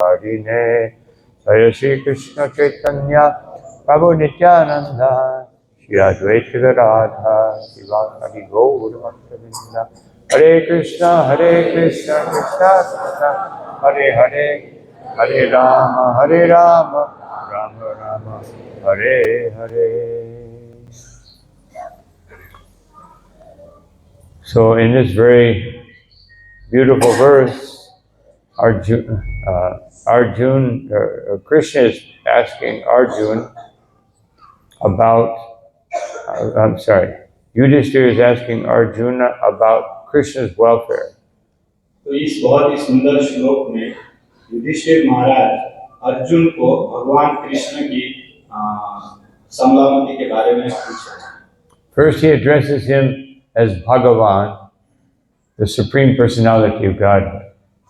Hare Jai Shri Krishna Chaitanya Prabhu Nityananda Shri Advaita Gadadhar Sivasadi Gaur Bhaktavinda Hare Krishna Krishna Krishna Hare Hare Hare Rama Rama Rama Hare Hare. So in this very beautiful verse, Arjuna, Krishna is asking Arjuna about, Yudhishthira is asking Arjuna about Krishna's welfare. तो इस बहुत ही सुंदर श्लोक में युधिष्ठिर महाराज अर्जुन को भगवान कृष्ण की सलामती के बारे में पूछा। First he addresses him as Bhagavan, the Supreme Personality of Godhead.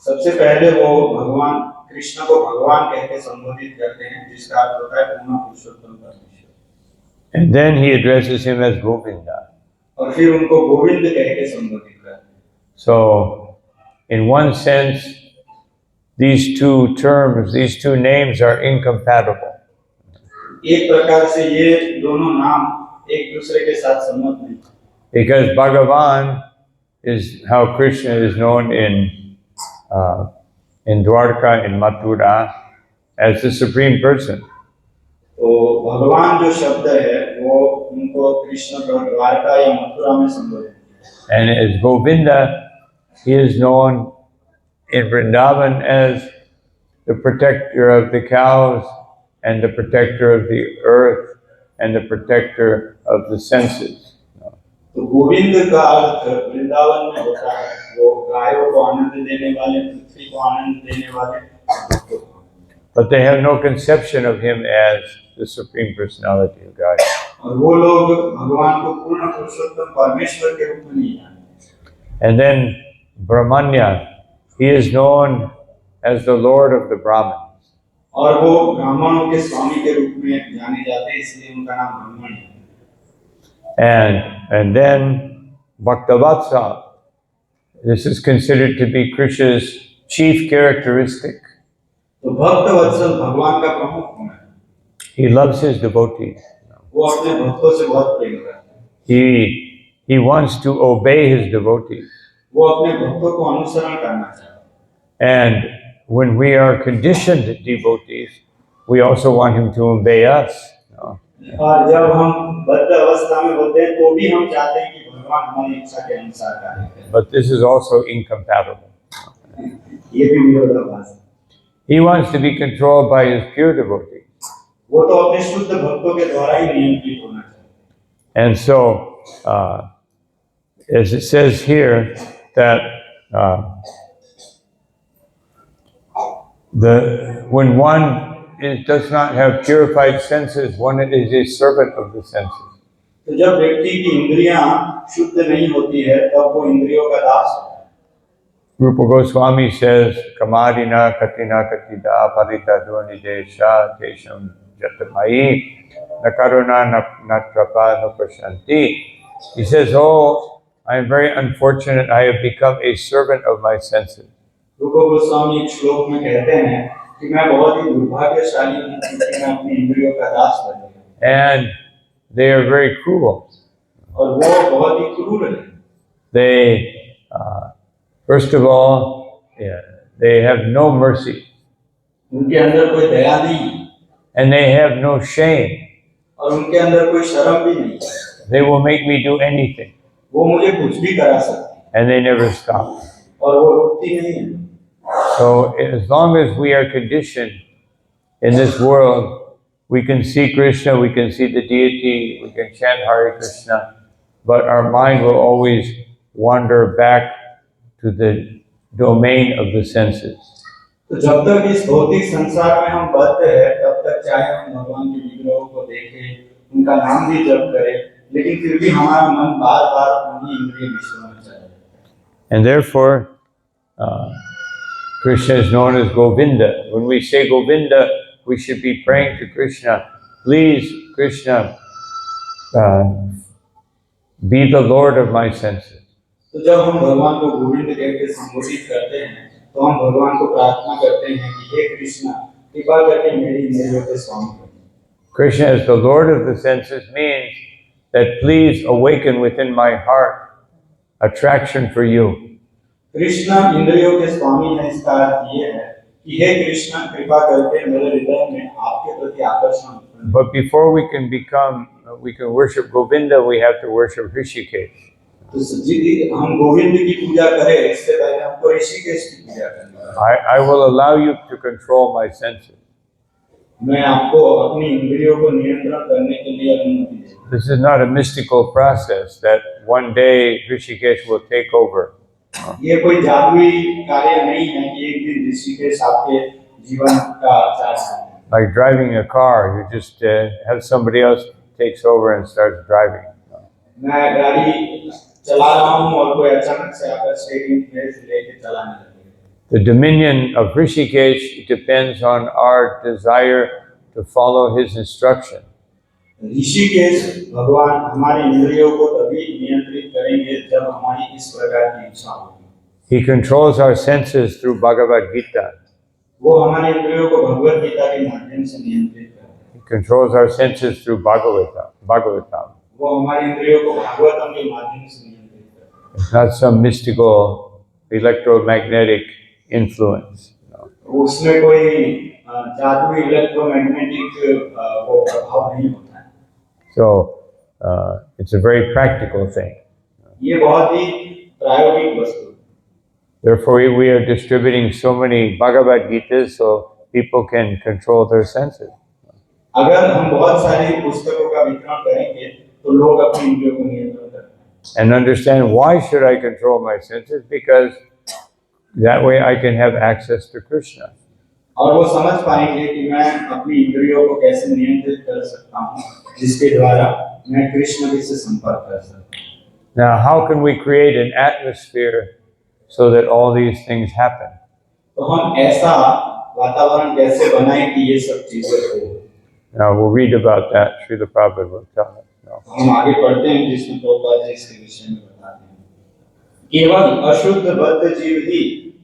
सबसे पहले वो भगवान कृष्ण को भगवान कहकर संबोधित करते हैं, जिसका अर्थ होता है पूर्ण पुरुषोत्तम परमेश्वर। And then he addresses him as Govinda. और फिर उनको गोविंद कहकर संबोधित करते हैं। So, in one sense, these two terms, these two names are incompatible. एक प्रकार से ये दोनों नाम एक दूसरे के साथ सम्मत नहीं। Because Bhagavan is how Krishna is known in Dwarka, in Mathura, as the Supreme Person. तो भगवान जो शब्द है वो उनको कृष्ण द्वारका या मथुरा में संबोधित है। And as Govinda, he is known in Vrindavan as the protector of the cows and the protector of the earth and the protector of the senses. तो गोविंद का अर्थ वृंदावन में होता है, वो गायों को आनंद देने वाले, पृथ्वी को आनंद देने वाले। But they have no conception of him as the Supreme Personality of God. और वो लोग भगवान को पूर्ण पुरुषोत्तम परमेश्वर के रूप में नहीं जानते। And then Brahmanya, he is known as the Lord of the Brahmins. और वो ब्राह्मणों के स्वामी के रूप में जाने जाते हैं, इसलिए उनका नाम ब्राह्मण है। And then Bhaktavatsa, this is considered to be Krishna's chief characteristic. तो भक्त वत्सल भगवान का प्रमुख गुण है। He loves his devotees. वो अपने भक्तों से बहुत प्रेम करते हैं। He wants to obey his devotees. वो अपने भक्तों को अनुसरण करना चाहते हैं। And when we are conditioned devotees, we also want him to obey us. और जब हम बद्ध अवस्था में होते हैं तो भी हम चाहते हैं कि भगवान हमारी इच्छा के अनुसार कार्य करें। But this is also incompatible. ये भी विरोधाभास है। He wants to be controlled by his pure devotees. वो तो अपने शुद्ध भक्तों के द्वारा ही नियंत्रित होना चाहिए। And so, as it says here, that when one does not have purified senses, one is a servant of the senses. तो जब व्यक्ति की इंद्रियां शुद्ध नहीं होती है, तब वो इंद्रियों का दास है। Rupa Goswami says, Kamarina katina katida parita dhanidesha tesham jatamayi nakaruna natrapa nupashanti. He says, oh, I am very unfortunate. I have become a servant of my senses. रूपा गोस्वामी एक श्लोक में कहते हैं कि मैं बहुत ही दुर्भाग्यशाली हूँ क्योंकि मैं अपनी इंद्रियों का दास बन गया। And they are very cruel. और वो बहुत ही क्रूर है। They, first of all, they have no mercy. उनके अंदर कोई दया नहीं। And they have no shame. और उनके अंदर कोई शर्म भी नहीं। They will make me do anything. वो मुझे कुछ भी करा सकते। And they never stop. और वो रुकती नहीं है। So as long as we are conditioned in this world, we can see Krishna, we can see the deity, we can chant Hare Krishna, but our mind will always wander back to the domain of the senses. तो जब तक इस भौतिक संसार में हम बद्ध हैं, तब तक चाहे हम भगवान के विग्रहों को देखें, उनका नाम भी जप करें, लेकिन फिर भी हमारा मन बार-बार उन्हीं इंद्रिय विषयों में चला जाता है। And therefore, Krishna is known as Govinda. When we say Govinda, we should be praying to Krishna, please, Krishna, be the Lord of my senses. तो जब हम भगवान को गोविंद कहकर संबोधित करते हैं, तो हम भगवान को प्रार्थना करते हैं कि हे कृष्णा, कृपा करके मेरी इंद्रियों के स्वामी बनो। Krishna as the Lord of the senses means that please awaken within my heart attraction for you. Krishna इंद्रियों के स्वामी है, इसका अर्थ ये है कि हे कृष्ण, कृपा करके मेरे हृदय में आपके प्रति आकर्षण उत्पन्न। But before we can worship Govinda, we have to worship Rishikesh. तो हम गोविंद की पूजा करें, इससे पहले हमको ऋषिकेश की पूजा करनी है। I will allow you to control my senses. मैं आपको अपनी इंद्रियों को नियंत्रण करने के लिए अनुमति देता हूं। This is not a mystical process that one day Rishikesh will take over. ये कोई जादुई कार्य नहीं है कि एक दिन ऋषिकेश आपके जीवन का आचार्य है। Like driving a car, you just have somebody else takes over and starts driving. मैं गाड़ी चला रहा हूँ और कोई अचानक से आकर स्टीयरिंग व्हील लेके चलाने लगे। The dominion of Rishikesh depends on our desire to follow his instruction. Rishikesh भगवान हमारी इंद्रियों को तभी नियंत्रित करेंगे जब हमारी इस प्रकार की इच्छा होगी। He controls our senses through Bhagavad Gita. वो हमारी इंद्रियों को भगवद गीता के माध्यम से नियंत्रित करते हैं। He controls our senses through Bhagavatam. वो हमारी इंद्रियों को भागवतम के माध्यम से नियंत्रित करते हैं। It's not some mystical electromagnetic influence. No. उसमें कोई जादुई इलेक्ट्रोमैग्नेटिक वो प्रभाव नहीं होता है। So it's a very practical thing. ये बहुत ही प्रायोगिक वस्तु है। Therefore, we are distributing so many Bhagavad Gitas so people can control their senses. अगर हम बहुत सारी पुस्तकों का वितरण करेंगे तो लोग अपनी इंद्रियों को नियंत्रण करते हैं। And understand why should I control my senses? Because that way I can have access to Krishna. और वो समझ पाएंगे कि मैं अपनी इंद्रियों को कैसे नियंत्रित कर सकता हूँ, जिसके द्वारा मैं कृष्ण जी से संपर्क कर सकता हूँ। Now, how can we create an atmosphere so that all these things happen? तो हम ऐसा वातावरण कैसे बनाएं कि ये सब चीजें हो? Now, we'll read about that. Srila Prabhupada will tell us. No. हम आगे पढ़ते हैं जिसमें प्रभुपाद जी इसके विषय में बताते हैं। केवल अशुद्ध बद्ध जीव ही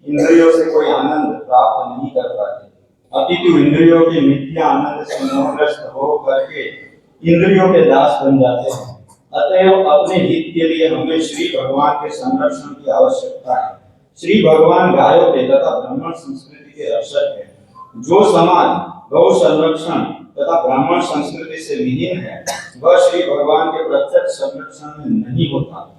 इंद्रियों से कोई आनंद प्राप्त नहीं कर पाते, अपितु इंद्रियों के मिथ्या आनंद से मोहग्रस्त हो करके इंद्रियों के दास बन जाते हैं। अतएव अपने हित के लिए हमें श्री भगवान के संरक्षण की आवश्यकता है। श्री भगवान गायों के तथा ब्राह्मण संस्कृति के रक्षक है। जो समाज गौ संरक्षण तथा ब्राह्मण संस्कृति से विहीन है, वह श्री भगवान के प्रत्यक्ष संरक्षण में नहीं होता।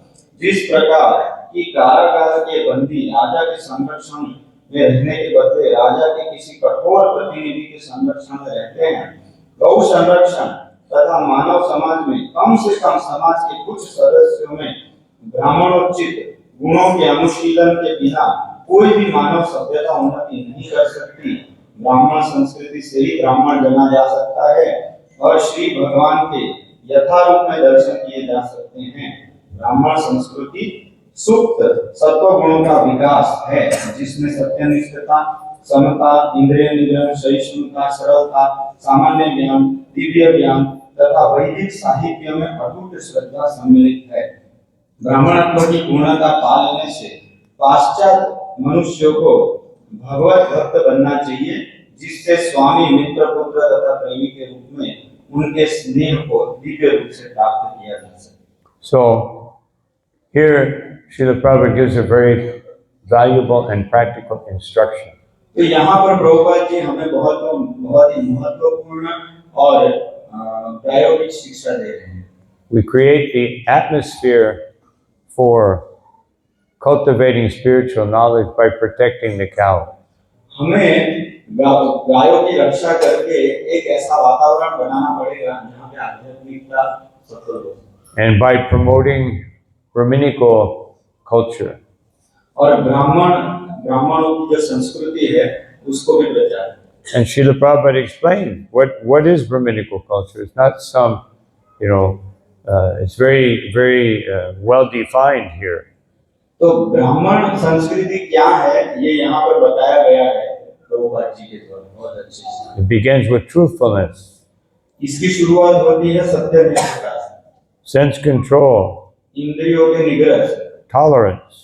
जिस प्रकार कि कारागार के बंदी राजा के संरक्षण में रहने के बदले राजा के किसी कठोर प्रतिनिधि के संरक्षण में रहते हैं, गौ संरक्षण तथा मानव समाज में कम से कम समाज के कुछ सदस्यों में ब्राह्मणोचित गुणों के अनुशीलन के बिना कोई भी मानव सभ्यता उन्नति नहीं कर सकती। ब्राह्मण संस्कृति से ही ब्राह्मण जाना जा सकता है और श्री भगवान के यथारूप में दर्शन किए जा सकते हैं। ब्राह्मण संस्कृति सुप्त सत्व गुणों का विकास है, जिसमें सत्यनिष्ठता, समता, इंद्रिय निग्रह, सहिष्णुता, सरलता, सामान्य ज्ञान, दिव्य ज्ञान तथा वैदिक साहित्य में अटूट श्रद्धा सम्मिलित है। ब्राह्मणत्व की पूर्णता पा लेने से पाश्चात्य मनुष्यों को भगवत भक्त बनना चाहिए, जिससे स्वामी, मित्र, पुत्र तथा प्रेमी के रूप में उनके स्नेह को दिव्य रूप से प्राप्त किया जा सके। So, here Srila Prabhupada gives a very valuable and practical instruction. तो यहाँ पर प्रभुपाद जी हमें बहुत ही महत्वपूर्ण और प्रायोगिक शिक्षा दे रहे हैं। We create the atmosphere for cultivating spiritual knowledge by protecting the cow. हमें गायों की रक्षा करके एक ऐसा वातावरण बनाना पड़ेगा जहाँ पे आध्यात्मिकता सफल हो, and by promoting Brahminical culture. और ब्राह्मणों की जो संस्कृति है उसको भी प्रचार। And Srila Prabhupada explained what is Brahminical culture. It's not some, it's very, very well defined here. तो ब्राह्मण संस्कृति क्या है ये यहाँ पर बताया गया है प्रभुपाद जी के द्वारा बहुत अच्छे से। It begins with truthfulness, इसकी शुरुआत होती है सत्यनिष्ठा से, sense control, इंद्रियों के निग्रह से, tolerance.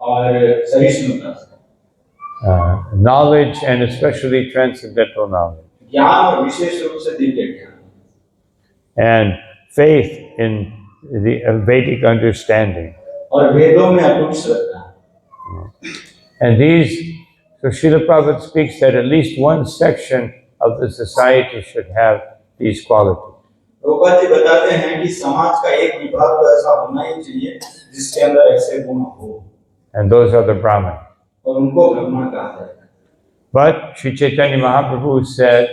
और सहिष्णुता से। knowledge and especially transcendental knowledge, ज्ञान और विशेष रूप से दिव्य ज्ञान, and faith in the Vedic understanding. और वेदों में अटूट श्रद्धा. And these, so Srila Prabhupada speaks that at least one section of the society should have these qualities. Prabhupada ji बताते हैं कि समाज का एक विभाग तो ऐसा होना ही चाहिए जिसके अंदर ऐसे गुण हो, And those are the Brahmins. और उनको ब्राह्मण कहा जाता है. But Sri Chaitanya Mahaprabhu said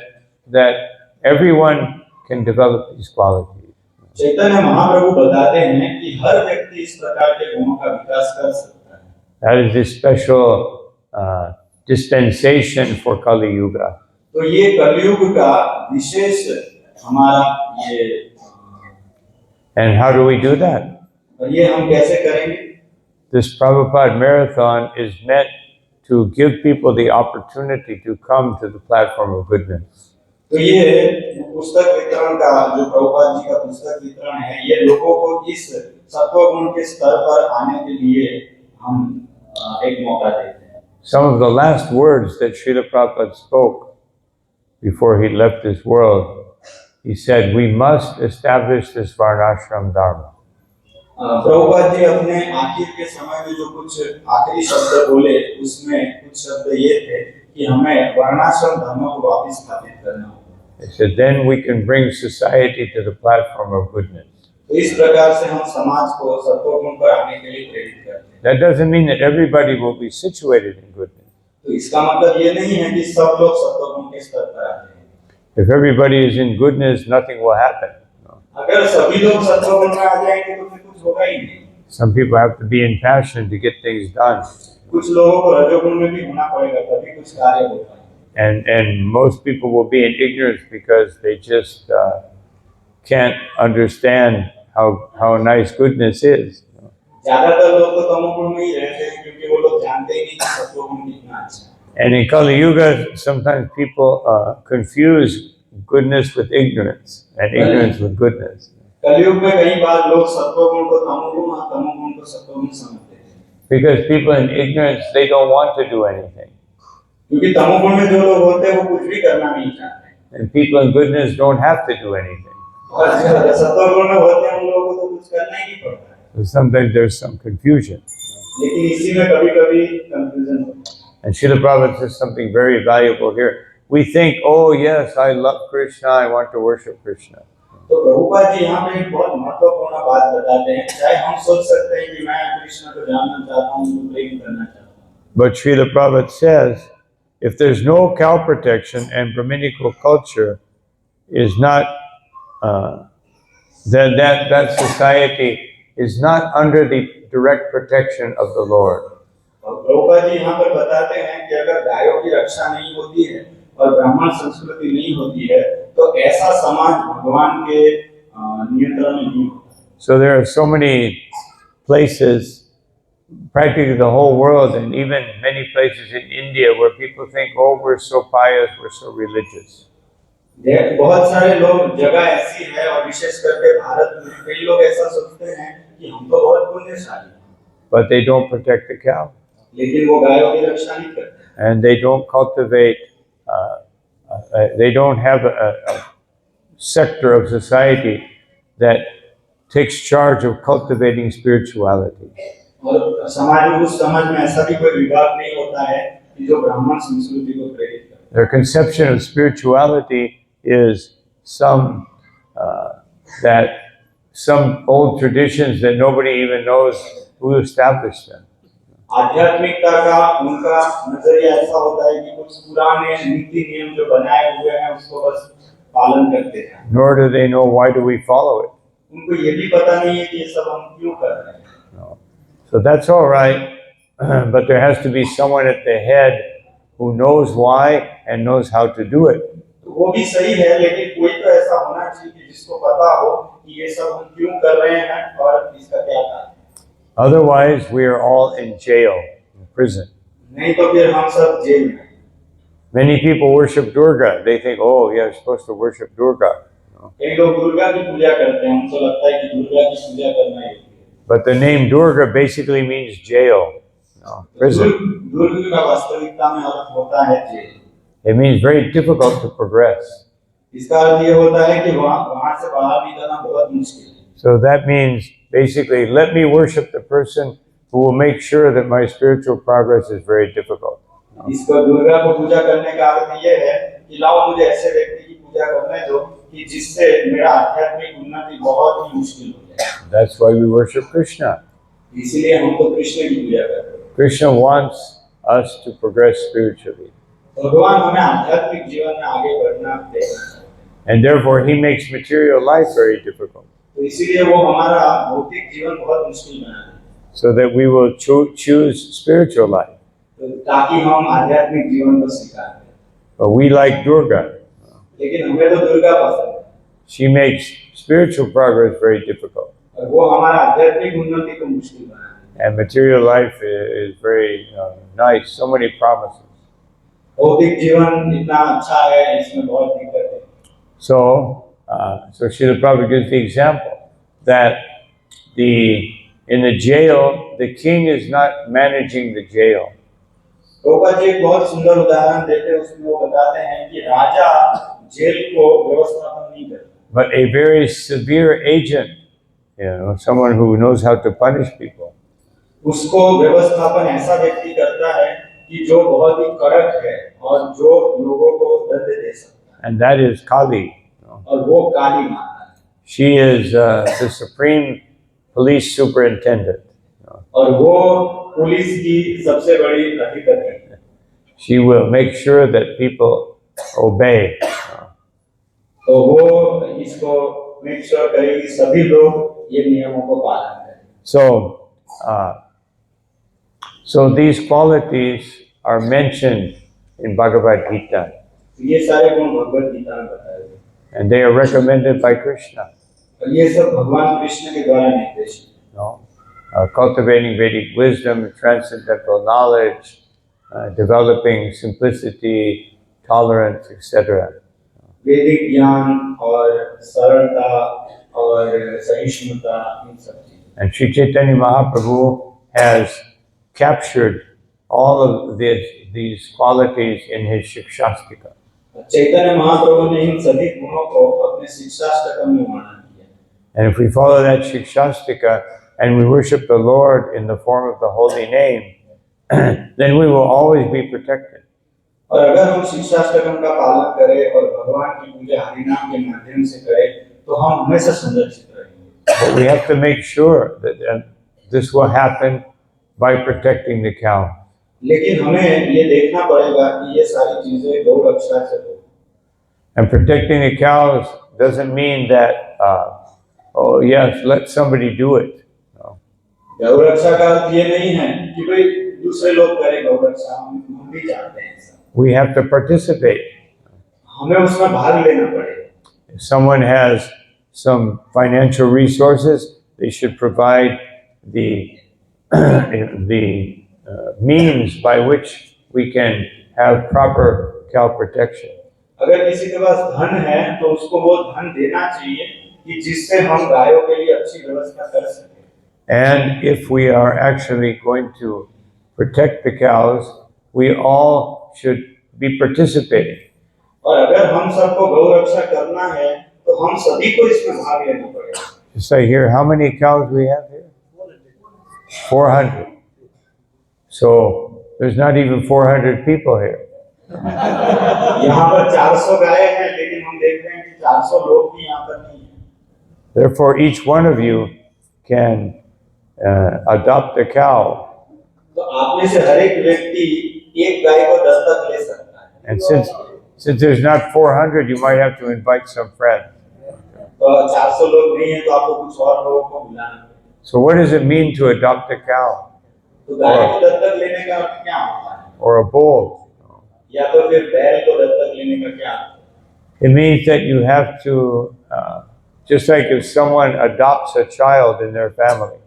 that everyone can develop these qualities. Chaitanya Mahaprabhu बताते हैं कि हर व्यक्ति इस प्रकार के गुणों का विकास कर सकता है. That is this special dispensation for Kali Yuga. तो ये कलयुग का विशेष हमारा ये, And how do we do that? और ये हम कैसे करेंगे? This Prabhupada Marathon is meant to give people the opportunity to come to the platform of goodness. तो ये पुस्तक वितरण का जो प्रभुपाद जी का पुस्तक वितरण है, ये लोगों को इस सत्व गुण के स्तर पर आने के लिए हम एक मौका देते हैं. Some of the last words that Srila Prabhupada spoke before he left this world, he said, we must establish this Varnashram Dharma. Prabhupada ji अपने आखिर के समय में जो कुछ आखिरी शब्द बोले, उसमें कुछ शब्द ये थे कि हमें वर्णाश्रम धर्म को वापस स्थापित करना होगा. He said, then we can bring society to the platform of goodness. तो इस प्रकार से हम समाज को सत्वगुण पर आने के लिए प्रेरित करते हैं. That doesn't mean that everybody will be situated in goodness. तो इसका मतलब ये नहीं है कि सब लोग सत्वगुण के स्तर पर आ जाएंगे. If everybody is in goodness, nothing will happen. अगर सभी लोग सत्वगुण में आ जाएंगे तो फिर कुछ होगा ही नहीं. Some people have to be in passion to get things done. कुछ लोगों को रजोगुण में भी होना पड़ेगा तभी कुछ कार्य होगा. And most people will be in ignorance because they just can't understand how nice goodness is. ज्यादातर लोग तो तमोगुण में ही रहते हैं क्योंकि वो लोग जानते ही नहीं कि सत्वगुण कितना अच्छा है. And in Kali Yuga, sometimes people confuse goodness with ignorance and ignorance with goodness. कलयुग में कई बार लोग सत्वगुण को तमोगुण और तमोगुण को सत्वगुण समझते हैं. Because people in ignorance, they don't want to do anything. क्योंकि तमोगुण में जो लोग होते हैं वो कुछ भी करना नहीं चाहते. And people in goodness don't have to do anything. और सत्वगुण में होते हैं उन लोगों को तो कुछ करना ही नहीं पड़ता है. So sometimes there's some confusion. लेकिन इसी में कभी-कभी कंफ्यूजन होता है. And Srila Prabhupada says something very valuable here. We think, oh yes, I love Krishna, I want to worship Krishna. तो प्रभुपाद जी यहाँ पे एक बहुत महत्वपूर्ण बात बताते हैं. चाहे हम सोच सकते हैं कि मैं कृष्ण को जानना चाहता हूँ, उनको प्रेम करना चाहता हूँ. But Srila Prabhupada says, if there's no cow protection and Brahminical culture is not, then that society is not under the direct protection of the Lord. Prabhupada ji यहाँ पर बताते हैं कि अगर गायों की रक्षा नहीं होती है और ब्राह्मण संस्कृति नहीं होती है तो ऐसा समाज भगवान के नियंत्रण में नहीं होता. So there are so many places, practically the whole world, and even many places in India where people think, oh, we're so pious, we're so religious. बहुत सारे लोग जगह ऐसी है और विशेष करके भारत में कई लोग ऐसा सोचते हैं कि हम तो बहुत पुण्यशाली हैं. But they don't protect the cow. लेकिन वो गायों की रक्षा नहीं करते. And they don't cultivate, they don't have a sector of society that takes charge of cultivating spirituality. और समाज में उस समाज में ऐसा भी कोई विभाग नहीं होता है कि जो ब्राह्मण संस्कृति को प्रेरित करे. Their conception of spirituality is some old traditions that nobody even knows who established them. आध्यात्मिकता का उनका नजरिया ऐसा होता है कि कुछ पुराने नीति नियम जो बनाए हुए हैं उसको बस पालन करते हैं. Nor do they know why do we follow it. उनको ये भी पता नहीं है कि ये सब हम क्यों कर रहे हैं. No. So that's all right, but there has to be someone at the head who knows why and knows how to do it. तो वो भी सही है लेकिन कोई तो ऐसा होना चाहिए कि जिसको पता हो कि ये सब हम क्यों कर रहे हैं और इसका क्या कारण है. Otherwise, we are all in jail, in prison. नहीं तो फिर हम सब जेल में. Many people worship Durga. They think, oh, yeah, you're supposed to worship Durga. कई लोग दुर्गा की पूजा करते हैं. उनको लगता है कि दुर्गा की पूजा करना ही होती है. But the name Durga basically means jail. prison. दुर्ग का वास्तविकता में अर्थ होता है jail. It means very difficult to progress. इसका अर्थ ये होता है कि वहां से बाहर निकलना बहुत मुश्किल है। So that means basically, let me worship the person who will make sure that my spiritual progress is very difficult. इसको दुर्गा को पूजा करने का अर्थ ये है कि लाओ मुझे ऐसे व्यक्ति की पूजा करने दो कि जिससे मेरा आध्यात्मिक उन्नति बहुत ही मुश्किल हो जाए। That's why we worship Krishna. इसीलिए हम तो कृष्ण की पूजा करते हैं। Krishna wants us to progress spiritually. भगवान हमें आध्यात्मिक जीवन में आगे बढ़ना देना चाहते हैं। And therefore, he makes material life very difficult. तो इसीलिए वो हमारा भौतिक जीवन बहुत मुश्किल बना देते हैं। So that we will choose spiritual life. तो ताकि हम आध्यात्मिक जीवन को स्वीकार करें। But we like Durga. लेकिन हमें तो दुर्गा पसंद है। She makes spiritual progress very difficult. और वो हमारा आध्यात्मिक उन्नति को मुश्किल बना देती है। And material life is very nice, so many promises. भौतिक जीवन इतना अच्छा है, इसमें बहुत दिक्कत है। So Srila Prabhupada gives the example that in the jail, the king is not managing the jail. Prabhupada ji एक बहुत सुंदर उदाहरण देते हैं, उसमें वो बताते हैं कि राजा जेल को व्यवस्थापन नहीं करता, But a very severe agent, someone who knows how to punish people. उसको व्यवस्थापन ऐसा व्यक्ति करता है कि जो बहुत ही कड़क है और जो लोगों को दंड दे सकता है। And that is Kali. और वो काली माता है। She is the supreme police superintendent. और वो पुलिस की सबसे बड़ी अधिकारी है। She will make sure that people obey. तो वो इसको मेक श्योर करेगी सभी लोग ये नियमों को पालन करें। So these qualities are mentioned in Bhagavad Gita, ये सारे गुण भगवद गीता में बताए गए and they are recommended by Krishna. और ये सब भगवान कृष्ण के द्वारा निर्देशित है। Cultivating Vedic wisdom, transcendental knowledge, developing simplicity, tolerance, etc. वैदिक ज्ञान और सरलता और सहिष्णुता इन सब चीजों। And Sri Chaitanya Mahaprabhu has captured all of these qualities in his Shikshastika. Chaitanya Mahaprabhu ने इन सभी गुणों को अपने शिक्षाष्टकम में वर्णन किया। And if we follow that Shikshastika and we worship the Lord in the form of the holy name, then we will always be protected. और अगर हम शिक्षाष्टकम का पालन करें और भगवान की पूजा हरिनाम के माध्यम से करें तो हम हमेशा संरक्षित रहेंगे। But we have to make sure that this will happen by protecting the cow. लेकिन हमें ये देखना पड़ेगा कि ये सारी चीजें गौ रक्षा से हो। And protecting the cows doesn't mean that, oh yes, let somebody do it. No. गौ रक्षा का अर्थ ये नहीं है कि भाई दूसरे लोग करें गौ रक्षा, हम भी चाहते हैं ऐसा। We have to participate. हमें उसमें भाग लेना पड़ेगा। If someone has some financial resources, they should provide the means by which we can have proper cow protection. अगर किसी के पास धन है तो उसको वो धन देना चाहिए कि जिससे हम गायों के लिए अच्छी व्यवस्था कर सकें। And if we are actually going to protect the cows, we all should be participating. और अगर हम सबको गौ रक्षा करना है तो हम सभी को इसमें भाग लेना पड़ेगा। You say here, how many cows we have here? 400. So there's not even 400 people here. यहाँ पर 400 गायें हैं, लेकिन हम देख रहे हैं कि 400 लोग भी यहाँ पर नहीं हैं। Therefore, each one of you can adopt a cow. तो आप में से हर एक व्यक्ति एक गाय को दत्तक ले सकता है। And since there's not 400, you might have to invite some friends. तो 400 लोग नहीं हैं तो आपको कुछ और लोगों को बुलाना पड़ेगा। So what does it mean to adopt a cow तो गाय को दत्तक लेने का अर्थ क्या होता है? or a bull? या तो फिर बैल को दत्तक लेने का क्या अर्थ है? It means that you have to, just like if someone adopts a child in their family,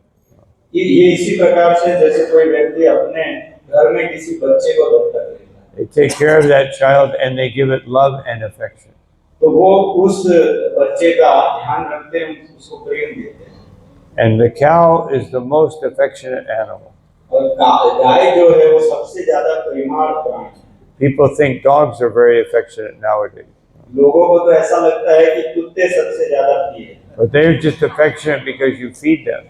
ये इसी प्रकार से जैसे कोई व्यक्ति अपने घर में किसी बच्चे को दत्तक लेता है, they take care of that child and they give it love and affection. तो वो उस बच्चे का ध्यान रखते हैं, उसको प्रेम देते हैं। And the cow is the most affectionate animal. और गाय जो है वो सबसे ज्यादा प्रेमाळ प्राणी है। People think dogs are very affectionate nowadays, लोगों को तो ऐसा लगता है कि कुत्ते सबसे ज्यादा प्रिय हैं। but they're just affectionate because you feed them.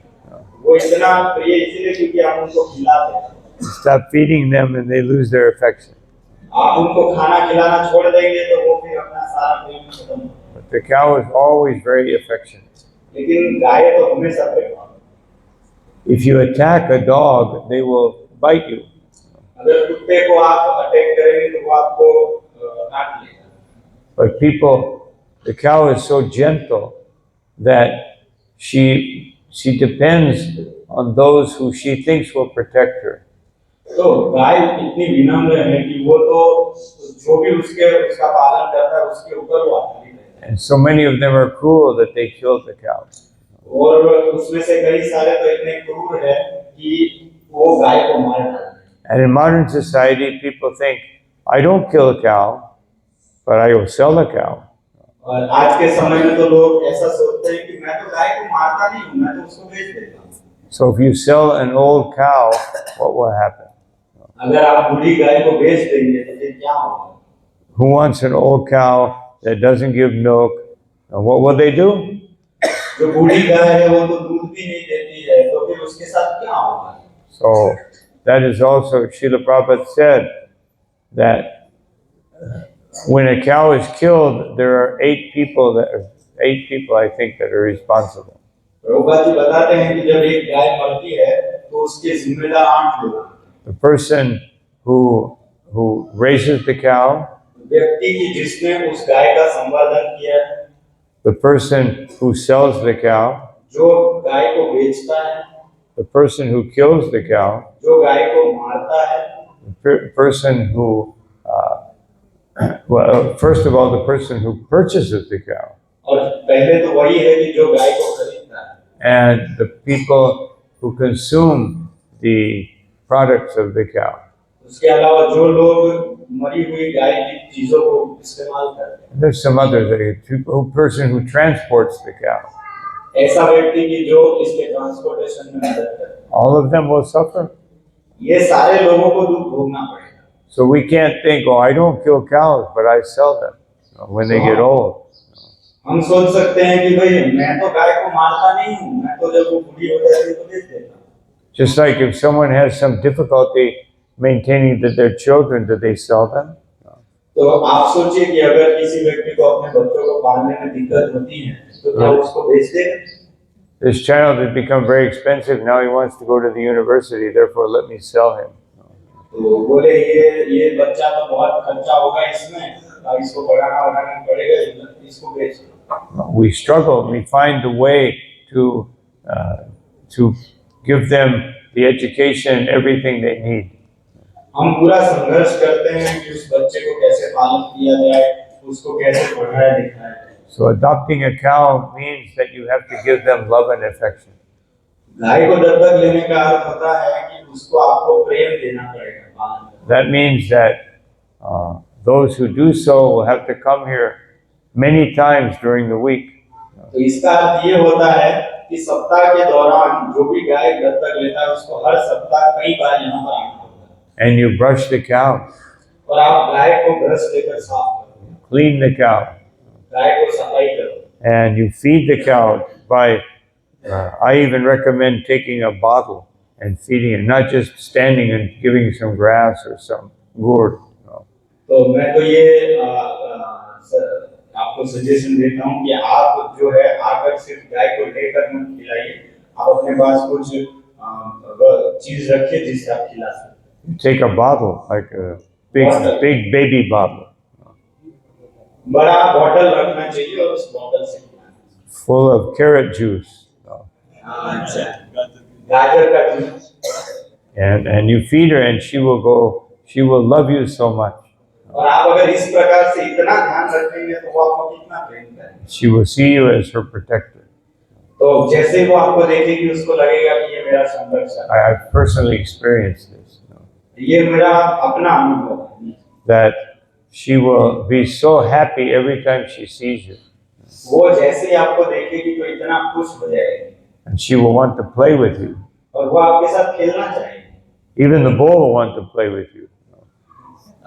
वो इतना प्रिय इसलिए क्योंकि आप उनको खिलाते हैं। You stop feeding them and they lose their affection. आप उनको खाना खिलाना छोड़ देंगे तो वो फिर अपना सारा प्रेम खत्म हो। But the cow is always very affectionate. लेकिन गाय तो हमेशा प्रेमाळ। If you attack a dog, they will bite you. अगर कुत्ते को आप अटैक करेंगे तो वो आपको काट लेगा। But people, the cow is so gentle that she depends on those who she thinks will protect her. तो गाय इतनी विनम्र है कि वो तो जो भी उसका पालन करता है उसके ऊपर वो आधारित है। And so many of them are cruel that they killed the cow. और उसमें से कई सारे तो इतने क्रूर है कि वो गाय को मार डालते हैं। And in modern society, people think, I don't kill a cow, but I will sell a cow. और आज के समय में तो लोग ऐसा सोचते हैं कि मैं तो गाय को मारता नहीं हूँ, मैं तो उसको बेच देता हूँ। So if you sell an old cow, what will happen? अगर आप बूढ़ी गाय को बेच देंगे तो फिर क्या होगा? Who wants an old cow that doesn't give milk? And what will they do? जो बूढ़ी गाय है वो तो दूध भी नहीं देती है, तो फिर उसके साथ क्या होगा? So that is also, Srila Prabhupada said that when a cow is killed, there are 8 people, I think, that are responsible. Prabhupada ji बताते हैं कि जब एक गाय मरती है तो उसके जिम्मेदार 8 लोग। The person who raises the cow, व्यक्ति की जिसने उस गाय का संवर्धन किया है, the person who sells the cow, जो गाय को बेचता है, the person who kills the cow, जो गाय को मारता है, the person who, well, first of all, the person who purchases the cow, और पहले तो वही है कि जो गाय को खरीदता है, and the people who consume the products of the cow. उसके अलावा जो लोग मरी हुई गाय की चीजों को इस्तेमाल करते हैं। There's some others, a person who transports the cow. ऐसा व्यक्ति की जो इसके ट्रांसपोर्टेशन में मदद करता है। All of them will suffer. ये सारे लोगों को दुख भोगना पड़ेगा। So we can't think, oh, I don't kill cows, but I sell them when they get old. हम सोच सकते हैं कि भाई मैं तो गाय को मारता नहीं हूँ, मैं तो जब वो बूढ़ी हो जाती है तो बेच देता हूँ। Just like if someone has some difficulty maintaining their children, do they sell them? तो आप सोचिए कि अगर किसी व्यक्ति को अपने बच्चों को पालने में दिक्कत होती है तो क्या उसको बेच देगा? This child has become very expensive. Now he wants to go to the university. Therefore, let me sell him. तो बोले ये बच्चा तो बहुत खर्चा होगा इसमें, इसको पढ़ाना पड़ेगा, इसको बेच दो। We struggle. We find the way to give them the education, everything they need. हम पूरा संघर्ष करते हैं कि उस बच्चे को कैसे पालन किया जाए, उसको कैसे पढ़ाया लिखाया जाए। So adopting a cow means that you have to give them love and affection. गाय को दत्तक लेने का अर्थ होता है कि उसको आपको प्रेम देना पड़ेगा, पालन करना। That means that those who do so will have to come here many times during the week. तो इसका अर्थ ये होता है कि सप्ताह के दौरान जो भी गाय दत्तक लेता है उसको हर सप्ताह कई बार यहाँ पर आना होता है। And you brush the cow, और आप गाय को ब्रश लेकर साफ करो, clean the cow, गाय को सफाई करो, and you feed the cow by, I even recommend taking a bottle and feeding it, not just standing and giving some grass or some gourd. No. तो मैं तो ये आपको सजेशन देता हूँ कि आप जो है आकर सिर्फ गाय को लेकर मत खिलाइए, आप अपने पास कुछ चीज रखिए जिससे आप खिला सकते। Take a bottle, like a big baby bottle, बड़ा बॉटल रखना चाहिए और उस बॉटल से full of carrot juice. No. गाजर का juice, And you feed her and she will love you so much. और आप अगर इस प्रकार से इतना ध्यान रखेंगे तो वो आपको कितना प्रेम करेंगे। She will see you as her protector. तो जैसे वो आपको देखेगी उसको लगेगा कि ये मेरा संरक्षक है। I've personally experienced this. ये मेरा अपना अनुभव है। That she will be so happy every time she sees you. वो जैसे ही आपको देखेगी तो इतना खुश हो जाएगी। And she will want to play with you. और वो आपके साथ खेलना चाहेगी। Even the bull will want to play with you.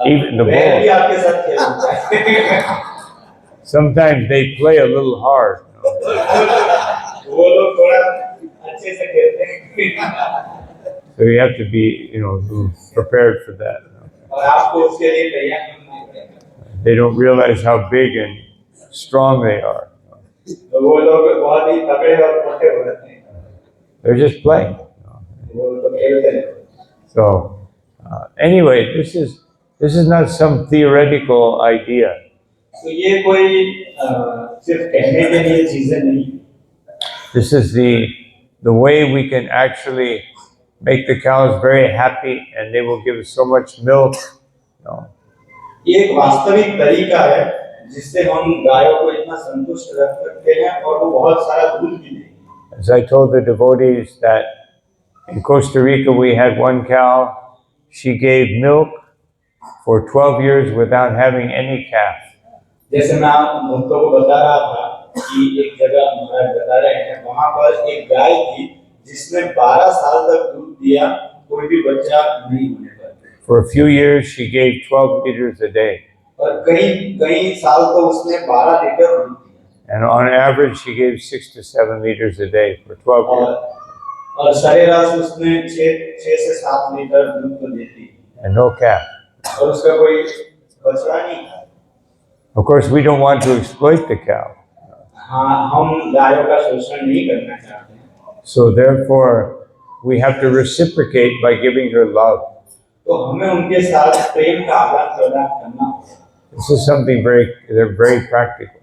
Even the बैल भी bull. आपके साथ खेलता है। Sometimes they play a little hard. वो लोग थोड़ा अच्छे से खेलते हैं। So you have to be, prepared for that. और आपको उसके लिए तैयार होना पड़ेगा। They don't realize how big and strong they are. तो वो लोग बहुत ही तगड़े और मोटे होते हैं। They're just playing. वो तो खेलते हैं। So anyway, this is not some theoretical idea. तो ये कोई सिर्फ कहने के लिए चीजें नहीं। This is the way we can actually make the cows very happy, and they will give so much milk. ये एक वास्तविक तरीका है जिससे हम गायों को इतना संतुष्ट रख सकते हैं और वो बहुत सारा दूध भी देंगे। As I told the devotees that in Costa Rica we had one cow, she gave milk for 12 years without having any calf. जैसे मैं भक्तों को बता रहा था कि एक जगह महाराज बता रहे हैं वहां पर एक गाय थी जिसने 12 साल तक दूध दिया, कोई भी बच्चा नहीं होने पर। For a few years she gave 12 liters a day. और कई साल तो उसने 12 लीटर दूध दिया। And on average she gave 6 to 7 liters a day for 12 years. और सरेराश उसने 6 से 7 लीटर दूध तो देती। And no calf. और उसका कोई बछड़ा नहीं था। Of course we don't want to exploit the cow. हाँ, हम गायों का शोषण नहीं करना चाहते हैं। So therefore we have to reciprocate by giving her love. तो हमें उनके साथ प्रेम का आदान प्रदान करना होगा। This is something they're very practical.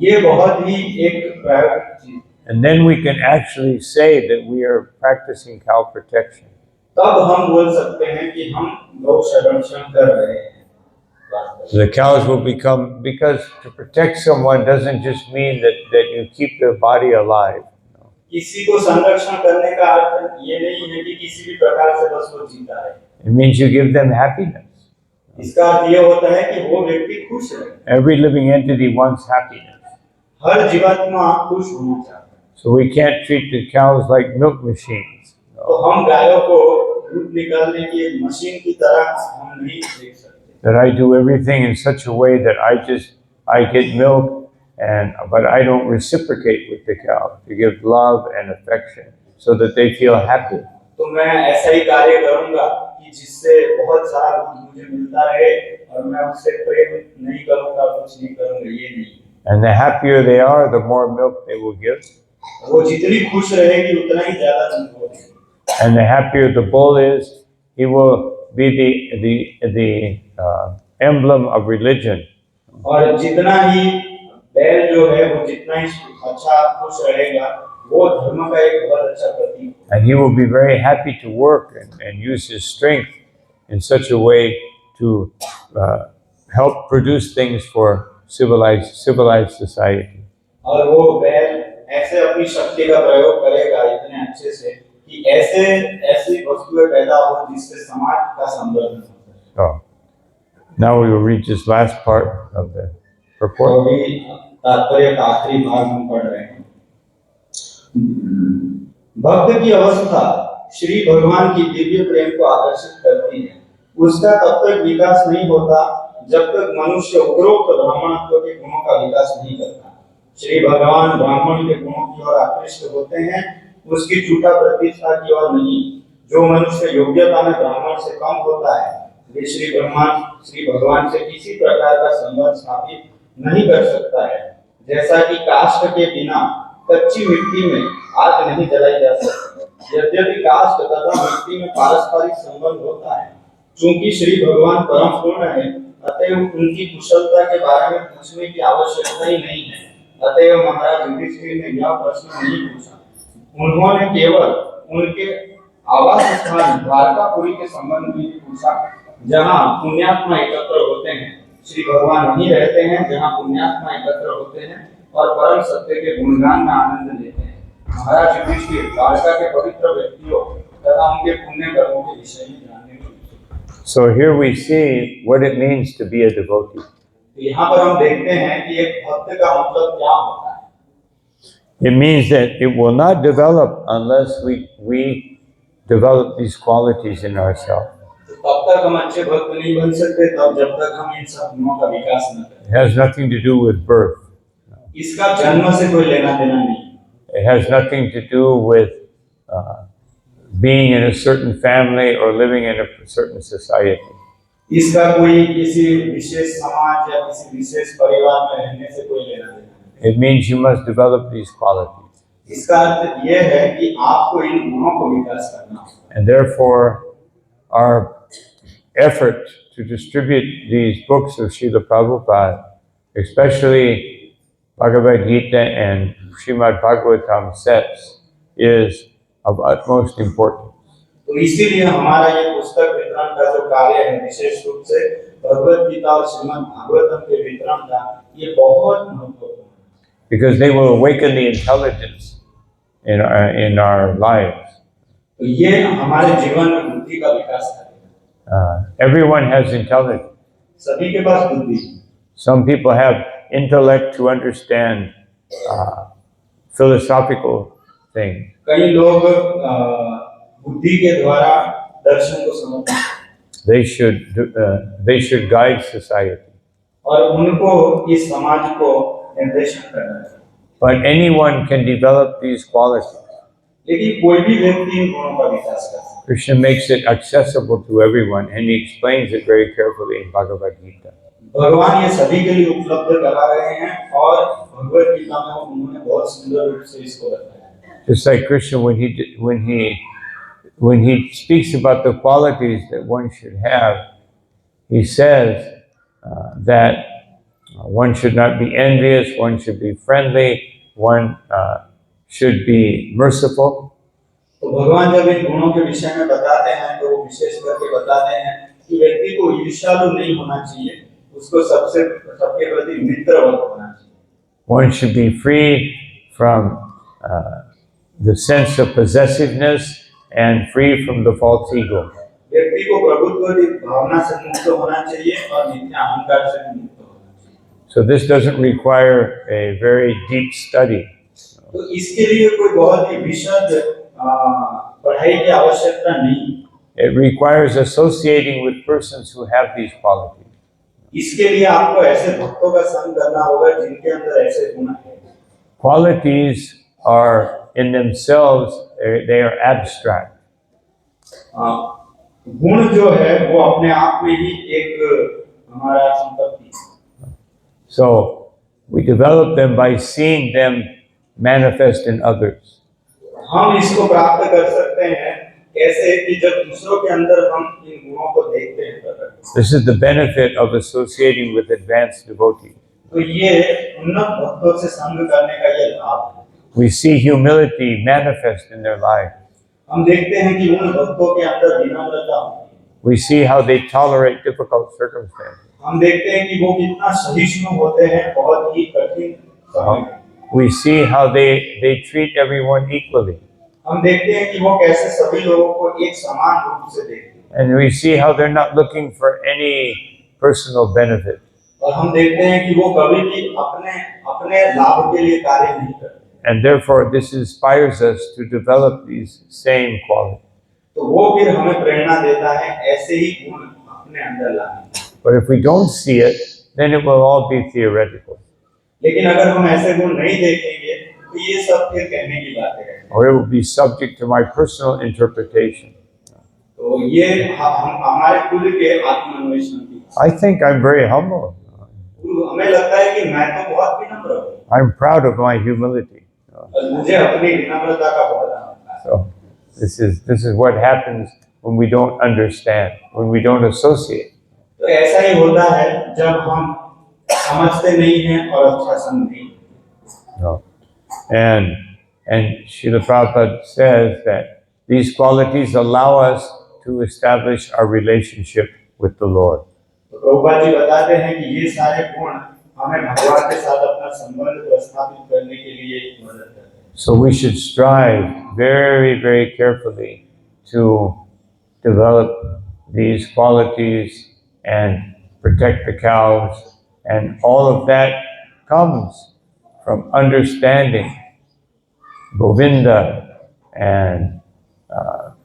ये बहुत ही एक प्रायोगिक चीज। And then we can actually say that we are practicing cow protection. तब हम बोल सकते हैं कि हम गौ संरक्षण कर रहे हैं। The cows will become, because to protect someone doesn't just mean that you keep their body alive. किसी को संरक्षण करने का अर्थ ये नहीं है कि किसी भी प्रकार से बस वो जीता है। It means you give them happiness. इसका अर्थ ये होता है कि वो व्यक्ति खुश रहे। Every living entity wants happiness. हर जीवात्मा खुश होना चाहता है। So we can't treat the cows like milk machines. तो हम गायों को दूध निकालने की एक मशीन की तरह हम नहीं देख सकते। That I do everything in such a way that I get milk, but I don't reciprocate with the cow to give love and affection so that they feel happy. तो मैं ऐसा ही कार्य करूंगा कि जिससे बहुत सारा दूध मुझे मिलता रहे और मैं उससे प्रेम नहीं करूंगा, कुछ नहीं करूंगा, ये नहीं। And the happier they are, the more milk they will give. वो जितनी खुश रहेगी उतना ही ज्यादा दूध होगी। And the happier the bull is, he will be the emblem of religion. और जितना ही बैल जो है वो जितना ही अच्छा खुश रहेगा वो धर्म का एक बहुत अच्छा प्रतीक। And he will be very happy to work and use his strength in such a way to help produce things for civilized society. और वो बैल ऐसे अपनी शक्ति का प्रयोग करेगा इतने अच्छे से कि ऐसी वस्तुएं पैदा हो जिससे समाज का संवर्धन हो। So now we will read this last part of the purport. अभी तात्पर्य का आखिरी भाग हम पढ़ रहे हैं। भक्त की अवस्था श्री भगवान की दिव्य प्रेम को आकर्षित करती है। उसका तब तक विकास नहीं होता जब तक मनुष्य उपरोक्त ब्राह्मणत्व के गुणों का विकास नहीं करता। श्री भगवान ब्राह्मण के गुणों की ओर आकृष्ट होते हैं, उसकी झूठा प्रतिष्ठा की ओर नहीं। जो मनुष्य योग्यता में ब्राह्मण से कम होता है वे श्री भगवान से किसी प्रकार का संबंध स्थापित नहीं कर सकता है। जैसा कि काष्ठ के बिना कच्ची मिट्टी में आग नहीं जलाई जा सकती, यद्यपि काष्ठ तथा मिट्टी में पारस्परिक संबंध होता है। चूंकि श्री भगवान परम पूर्ण है, अतएव उनकी कुशलता के बारे में पूछने की आवश्यकता ही नहीं है। अतएव महाराज युधिष्ठिर ने यह प्रश्न नहीं पूछा। उन्होंने केवल उनके आवास स्थान द्वारकापुरी के संबंध में पूछा, जहाँ पुण्यात्मा एकत्र होते हैं। श्री भगवान वहीं रहते हैं जहाँ पुण्यात्मा एकत्र होते हैं और परम सत्य के गुणगान में आनंद लेते हैं। महाराज युधिष्ठिर द्वारका के पवित्र व्यक्तियों तथा उनके पुण्य कर्मों के विषय में जानने में। So here we see what it means to be a devotee. यहाँ पर हम देखते हैं कि एक भक्त का मतलब क्या होता है। It means that it will not develop unless we develop these qualities in ourselves. तो तब तक हम अच्छे भक्त नहीं बन सकते तब जब तक हम इन सब गुणों का विकास न करें। It has nothing to do with birth. इसका जन्म से कोई लेना देना नहीं। It has nothing to do with being in a certain family or living in a certain society. इसका कोई किसी विशेष समाज या किसी विशेष परिवार में रहने से कोई लेना देना नहीं। It means you must develop these qualities. इसका अर्थ ये है कि आपको इन गुणों को विकास करना है। And therefore, our effort to distribute these books of Srila Prabhupada, especially Bhagavad Gita and Srimad Bhagavatam sets, is of utmost importance. तो इसीलिए हमारा ये पुस्तक वितरण का जो कार्य है विशेष रूप से भगवद गीता और श्रीमद् भागवतम के वितरण का ये बहुत महत्वपूर्ण है। Because they will awaken the intelligence in our lives. तो ये हमारे जीवन में बुद्धि का विकास करेगा। Everyone has intelligence. सभी के पास बुद्धि है। Some people have intellect to understand philosophical things. कई लोग बुद्धि के द्वारा दर्शन को समझते हैं They should guide society. और उनको इस समाज को निर्देशन करना है। But anyone can develop these qualities. लेकिन कोई भी व्यक्ति इन गुणों का विकास कर सकता है। Krishna makes it accessible to everyone, and he explains it very carefully in Bhagavad Gita. भगवान ये सभी के लिए उपलब्ध करा रहे हैं और भगवद गीता में उन्होंने बहुत सुंदर रूप से इसको बताया। Just like Krishna, when he speaks about the qualities that one should have, he says that one should not be envious, one should be friendly, one should be merciful. तो भगवान जब इन गुणों के विषय में बताते हैं तो वो विशेष करके बताते हैं कि व्यक्ति को ईर्ष्यालु नहीं होना चाहिए, उसको सबके प्रति मित्रवत होना चाहिए। One should be free from the sense of possessiveness and free from the false ego. व्यक्ति को प्रभुत्व की भावना से मुक्त होना चाहिए और मिथ्या अहंकार से मुक्त होना चाहिए। So this doesn't require a very deep study. तो इसके लिए कोई बहुत ही विशद पढ़ाई की आवश्यकता नहीं। It requires associating with persons who have these qualities. इसके लिए आपको ऐसे भक्तों का संग करना होगा जिनके अंदर ऐसे गुण हैं। Qualities are in themselves, they are abstract. गुण जो है वो अपने आप में ही एक हमारा संपत्ति है। So we develop them by seeing them manifest in others. हम इसको प्राप्त कर सकते हैं कैसे कि जब दूसरों के अंदर हम इन गुणों को देखते हैं प्रकट। This is the benefit of associating with advanced devotees. तो ये उन्नत भक्तों से संग करने का ये लाभ है। We see humility manifest in their life. हम देखते हैं कि उन भक्तों के अंदर विनम्रता होती है। We see how they tolerate difficult circumstances. हम देखते हैं कि वो कितना सहिष्णु होते हैं बहुत ही कठिन समय में। We see how they treat everyone equally. हम देखते हैं कि वो कैसे सभी लोगों को एक समान रूप से देखते हैं। And we see how they're not looking for any personal benefit. और हम देखते हैं कि वो कभी भी अपने लाभ के लिए कार्य नहीं करते। And therefore, this inspires us to develop these same qualities. तो वो फिर हमें प्रेरणा देता है ऐसे ही गुण अपने अंदर लाने। But if we don't see it, then it will all be theoretical. लेकिन अगर हम ऐसे गुण नहीं देखेंगे तो ये सब फिर कहने की बातें हैं। Or it will be subject to my personal interpretation. तो ये हमारे खुद के आत्मान्वेषण की। I think I'm very humble. हमें लगता है कि मैं तो बहुत विनम्र हूँ। I'm proud of my humility. मुझे अपनी विनम्रता का बहुत आनंद है। So this is what happens when we don't understand, when we don't associate. तो ऐसा ही होता है जब हम समझते नहीं हैं और अच्छा संग नहीं। No. And Srila Prabhupada says that these qualities allow us to establish our relationship with the Lord. तो प्रभुपाद जी बताते हैं कि ये सारे गुण हमें भगवान के साथ अपना संबंध प्रस्थापित करने के लिए मदद करते हैं। So we should strive very, very carefully to develop these qualities and protect the cows, and all of that comes from understanding Govinda and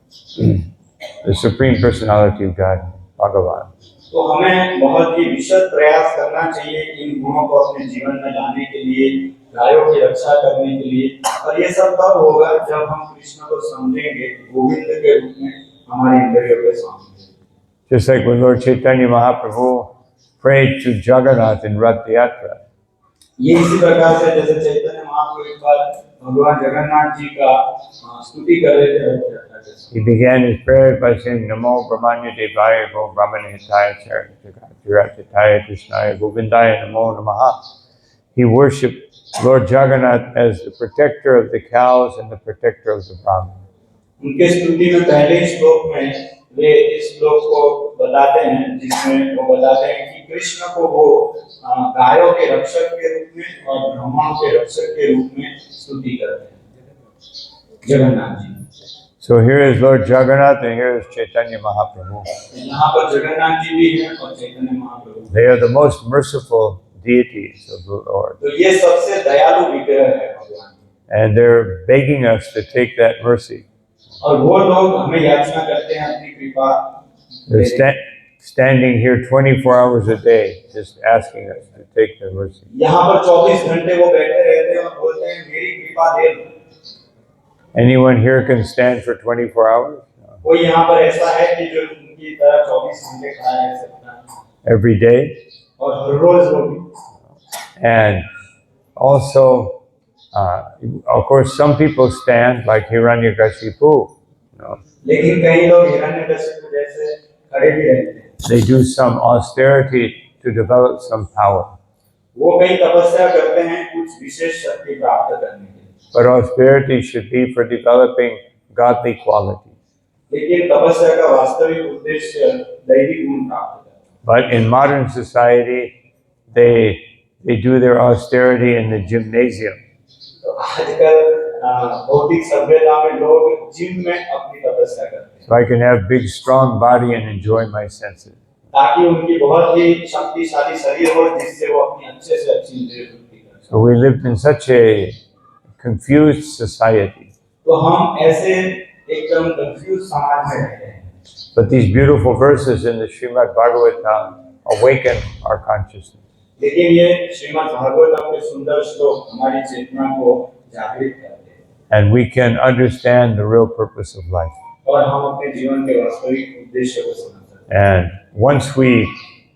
the Supreme Personality of God, Bhagavan. तो हमें बहुत ही विशद प्रयास करना चाहिए इन गुणों को अपने जीवन में लाने के लिए, गायों की रक्षा करने के लिए। और ये सब तब होगा जब हम कृष्ण को समझेंगे गोविंद के रूप में हमारी इंद्रियों के सामने। Just like when Lord Chaitanya Mahaprabhu prayed to Jagannath in Rath Yatra. ये इसी प्रकार से जैसे चैतन्य महाप्रभु एक बार भगवान जगन्नाथ जी का स्तुति कर रहे थे रथ यात्रा के समय। He began his prayer by saying, Namo Brahmanya Devaya Go Brahmana Hitaya Jagataya Krishnaya Govindaya Namo Namaha. He worshipped Lord Jagannath as the protector of the cows and the protector of the Brahman. उनके स्तुति में पहले श्लोक में वे इस श्लोक को बताते हैं जिसमें वो बताते हैं कि कृष्ण को वो गायों के रक्षक के रूप में और ब्राह्मणों के रक्षक के रूप में स्तुति करते हैं Jagannath ji. So here is Lord Jagannath and here is Chaitanya Mahaprabhu. यहाँ पर जगन्नाथ जी भी हैं और Chaitanya Mahaprabhu. They are the most merciful deities of the Lord. तो ये सबसे दयालु विग्रह है भगवान। And they're begging us to take that mercy. और वो लोग हमें याचना करते हैं अपनी कृपा। They're standing here 24 hours a day, just asking us to take their mercy. यहाँ पर 24 घंटे वो बैठे रहते हैं और बोलते हैं मेरी कृपा दे दो। Anyone here can stand for 24 hours? कोई यहाँ पर ऐसा है कि जो उनकी तरह 24 घंटे खड़ा रह सकता है? Every day? और हर रोज वो भी। And also, of course, some people stand like Hiranyakashipu. लेकिन कई लोग हिरण्यकशिपु जैसे खड़े भी रहते हैं। They do some austerity to develop some power. वो कई तपस्या करते हैं कुछ विशेष शक्ति प्राप्त करने के लिए। But austerity should be for developing godly qualities. लेकिन तपस्या का वास्तविक उद्देश्य दैवी गुण प्राप्त करना है। But in modern society, they do their austerity in the gymnasium. तो आजकल भौतिक सभ्यता में लोग जिम में अपनी तपस्या करते हैं। So I can have big, strong body and enjoy my senses. ताकि उनकी बहुत ही शक्तिशाली शरीर हो जिससे वो अपनी अच्छे से अच्छी इंद्रिय वृत्ति कर सकें। So we lived in such a confused society. तो हम ऐसे एकदम कंफ्यूज समाज में रहते हैं। But these beautiful verses in the Srimad Bhagavatam awaken our consciousness. लेकिन ये श्रीमद् भागवतम के सुंदर श्लोक हमारी चेतना को जागृत करते हैं। And we can understand the real purpose of life. और हम अपने जीवन के वास्तविक उद्देश्य को समझ सकते हैं। And once we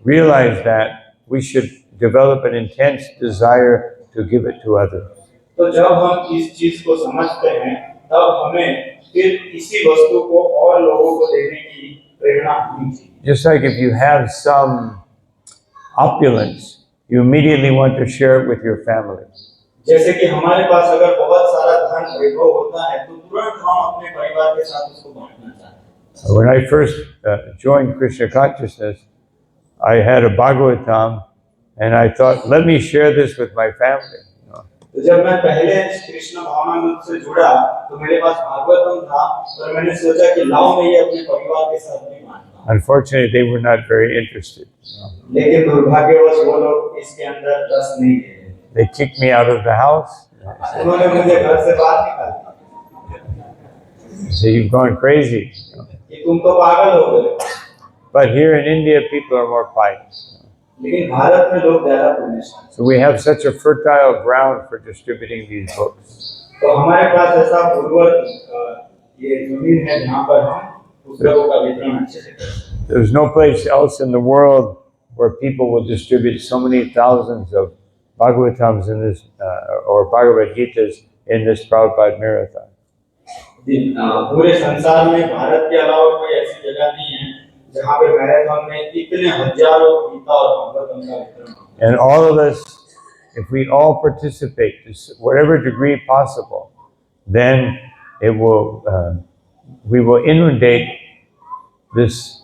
realize that, we should develop an intense desire to give it to others. तो जब हम इस चीज को समझते हैं, तब हमें फिर इसी वस्तु को और लोगों को देने की प्रेरणा होनी चाहिए। Just like if you have some opulence, you immediately want to share it with your family. जैसे कि हमारे पास अगर बहुत सारा धन वैभव होता है, तो तुरंत हम अपने परिवार के साथ उसको बांटना चाहते हैं। When I first joined Krishna consciousness, I had a Bhagavatam, and I thought, let me share this with my family. तो जब मैं पहले कृष्ण भावनामृत से जुड़ा, तो मेरे पास भागवतम था और मैंने सोचा कि लाओ मैं ये अपने परिवार के साथ भी बांटूं। Unfortunately, they were not very interested. लेकिन दुर्भाग्यवश वो लोग इसके अंदर रस नहीं ले रहे। They kicked me out of the house. उन्होंने मुझे घर से बाहर निकाल दिया। They said, you've gone crazy. कि तुम तो पागल हो गए। But here in India, people are more pious. लेकिन भारत में लोग ज्यादा पुण्यशाली। So we have such a fertile ground for distributing these books. तो हमारे पास ऐसा उर्वर ये जमीन है जहाँ पर हम पुस्तकों का वितरण अच्छे से कर सकते हैं। There's no place else in the world where people will distribute so many thousands of Bhagavatams in this, or Bhagavad Gitas in this Prabhupada marathon. पूरे संसार में भारत के अलावा कोई ऐसी जगह नहीं है जहाँ पे मैराथन में इतने हजारों गीता और भागवतम का वितरण हो। And all of us, if we all participate to whatever degree possible, then it will, we will inundate this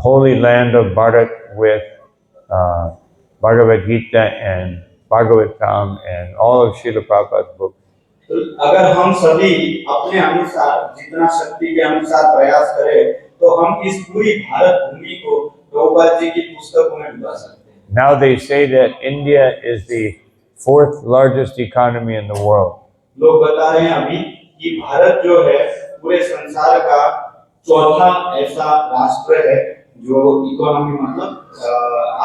holy land of Bharat with Bhagavad Gita and Bhagavatam and all of Srila Prabhupada's books. तो अगर हम सभी अपने अनुसार जितना शक्ति के अनुसार प्रयास करें, तो हम इस पूरी भारत भूमि को प्रभुपाद जी की पुस्तकों में डुबा सकते हैं। Now they say that India is the 4th largest economy in the world. लोग बता रहे हैं अभी कि भारत जो है पूरे संसार का चौथा ऐसा राष्ट्र है जो इकोनॉमी मतलब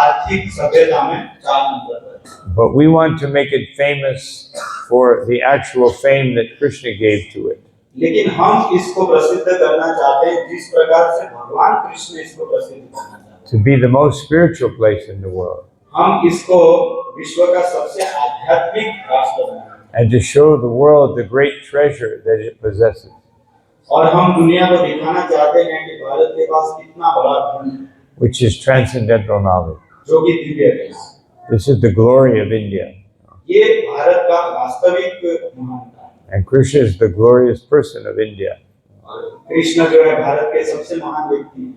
आर्थिक सभ्यता में 4 नंबर पर है। But we want to make it famous for the actual fame that Krishna gave to it. लेकिन हम इसको प्रसिद्ध करना चाहते हैं जिस प्रकार से भगवान कृष्ण इसको प्रसिद्ध करना चाहते हैं। To be the most spiritual place in the world. हम इसको विश्व का सबसे आध्यात्मिक राष्ट्र बनाना चाहते हैं। And to show the world the great treasure that it possesses. और हम दुनिया को दिखाना चाहते हैं कि भारत के पास कितना बड़ा धन है, Which is transcendental knowledge. जो कि दिव्य ज्ञान। This is the glory of India. ये भारत का वास्तविक महानता है। And Krishna is the glorious person of India. और कृष्ण जो है भारत के सबसे महान व्यक्ति हैं।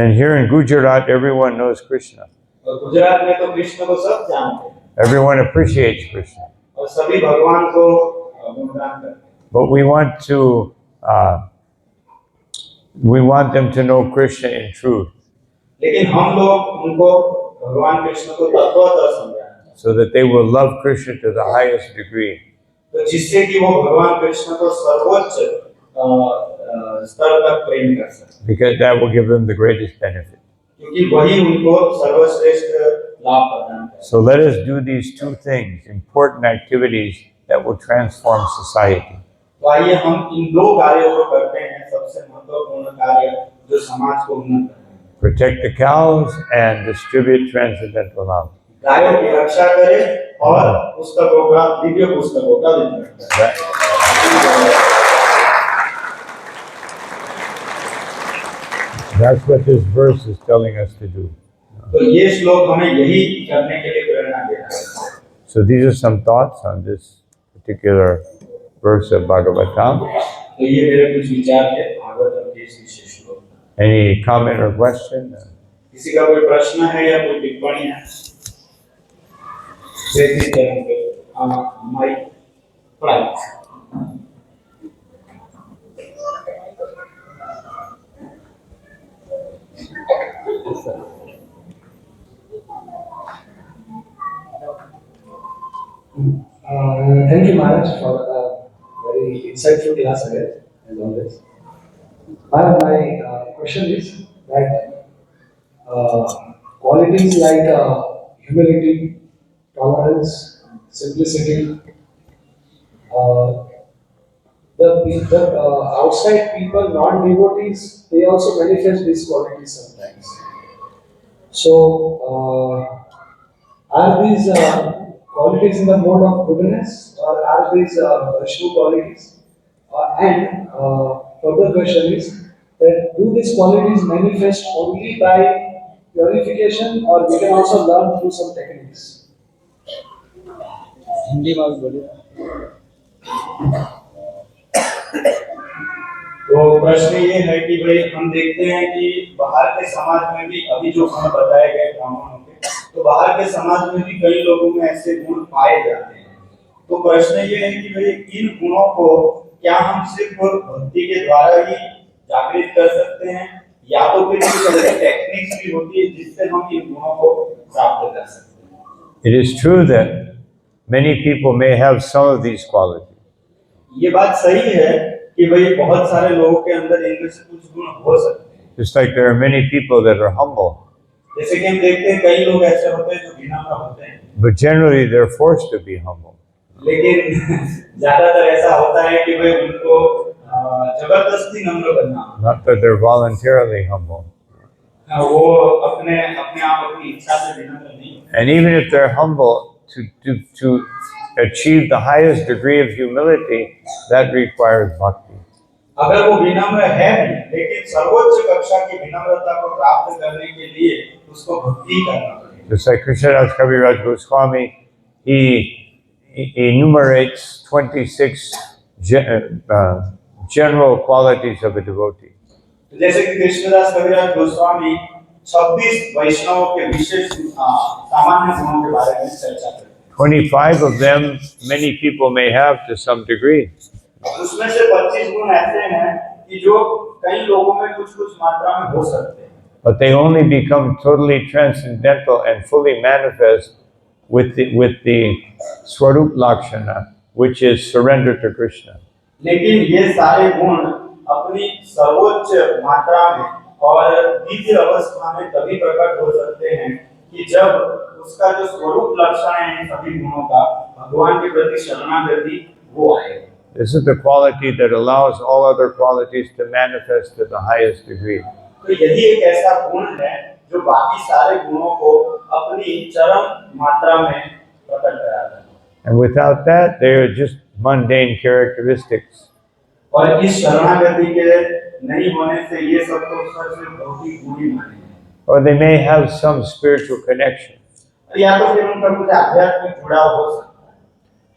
And here in Gujarat, everyone knows Krishna. और गुजरात में तो कृष्ण को सब जानते हैं Everyone appreciates Krishna. और सभी भगवान को गुणगान करते हैं। But we want them to know Krishna in truth, लेकिन हम लोग उनको भगवान कृष्ण को तत्वतः समझाना, so that they will love Krishna to the highest degree. तो जिससे कि वो भगवान कृष्ण को सर्वोच्च स्तर तक प्रेम कर सके, Because that will give them the greatest benefit. क्योंकि वही उनको सर्वश्रेष्ठ लाभ प्रदान करे। So let us do these two things, important activities that will transform society. तो आइए हम इन 2 कार्यों को करते हैं, सबसे महत्वपूर्ण कार्य जो समाज को उन्नत करते हैं। Protect the cows and distribute transcendental knowledge. गायों की रक्षा करें और पुस्तकों का दिव्य पुस्तकों का वितरण करें। That's what this verse is telling us to do. तो ये श्लोक हमें यही करने के लिए प्रेरणा दे रहा है। So these are some thoughts on this particular verse of Bhagavatam. तो ये मेरे कुछ विचार थे भागवतम के इस विशेष श्लोक में। Any comment or question? किसी का कोई प्रश्न है या कोई टिप्पणी है? माइक पढ़ाई। Thank you, Maharaj, for a very insightful class again, as always. Maharaj, my question is that qualities like humility, tolerance, simplicity, the outside people, non-devotees, they also manifest these qualities sometimes. So, are these qualities in the mode of goodness, or are these virtue qualities? And further question is that do these qualities manifest only by purification, or we can also learn through some techniques? Hindi में भी बोलिए। तो प्रश्न ये है कि भाई हम देखते हैं कि बाहर के समाज में भी अभी जो गुण बताए गए ब्राह्मणों के, तो बाहर के समाज में भी कई लोगों में ऐसे गुण पाए जाते हैं। तो प्रश्न ये है कि भाई इन गुणों को क्या हम सिर्फ भक्ति के द्वारा ही जागृत कर सकते हैं, या तो फिर कुछ ऐसी टेक्निक्स भी होती है जिससे हम इन गुणों को प्राप्त कर सकते हैं? It is true that many people may have some of these qualities. ये बात सही है कि भाई बहुत सारे लोगों के अंदर इनमें से कुछ गुण हो सकते हैं। Just like there are many people that are humble, जैसे कि हम देखते हैं कई लोग ऐसे होते हैं जो विनम्र होते हैं, but generally they're forced to be humble. लेकिन ज्यादातर ऐसा होता है कि भाई उनको जबरदस्ती नम्र बनना, Not that they're voluntarily humble. वो अपने अपने आप अपनी इच्छा से विनम्र नहीं होते। And even if they're humble, to achieve the highest degree of humility, that requires bhakti. अगर वो विनम्र है भी, लेकिन सर्वोच्च कक्षा की विनम्रता को प्राप्त करने के लिए उसको भक्ति करना पड़ेगा। Just like Krishnadas Kaviraj Goswami, he enumerates 26 general qualities of a devotee. जैसे कि कृष्णदास कविराज गोस्वामी 26 वैष्णवों के विशेष सामान्य गुणों के बारे में चर्चा करते हैं। 25 of them, many people may have to some degree. उसमें से 25 गुण ऐसे हैं कि जो कई लोगों में कुछ मात्रा में हो सकते हैं, But they only become totally transcendental and fully manifest with the Swarup Lakshana, which is surrender to Krishna. लेकिन ये सारे गुण अपनी सर्वोच्च मात्रा में और दिव्य अवस्था में तभी प्रकट हो सकते हैं कि जब उसका जो स्वरूप लक्षण है इन सभी गुणों का भगवान के प्रति शरणागति वो आए। This is the quality that allows all other qualities to manifest to the highest degree. तो यही एक ऐसा गुण है जो बाकी सारे गुणों को अपनी चरम मात्रा में प्रकट कराता है। And without that, they are just mundane characteristics. और इस शरणागति के नहीं होने से ये सब तो सबसे भौतिक गुण ही माने जाते Or they may have some spiritual connection. हैं। या तो फिर उनका कुछ आध्यात्मिक जुड़ाव हो सकता है।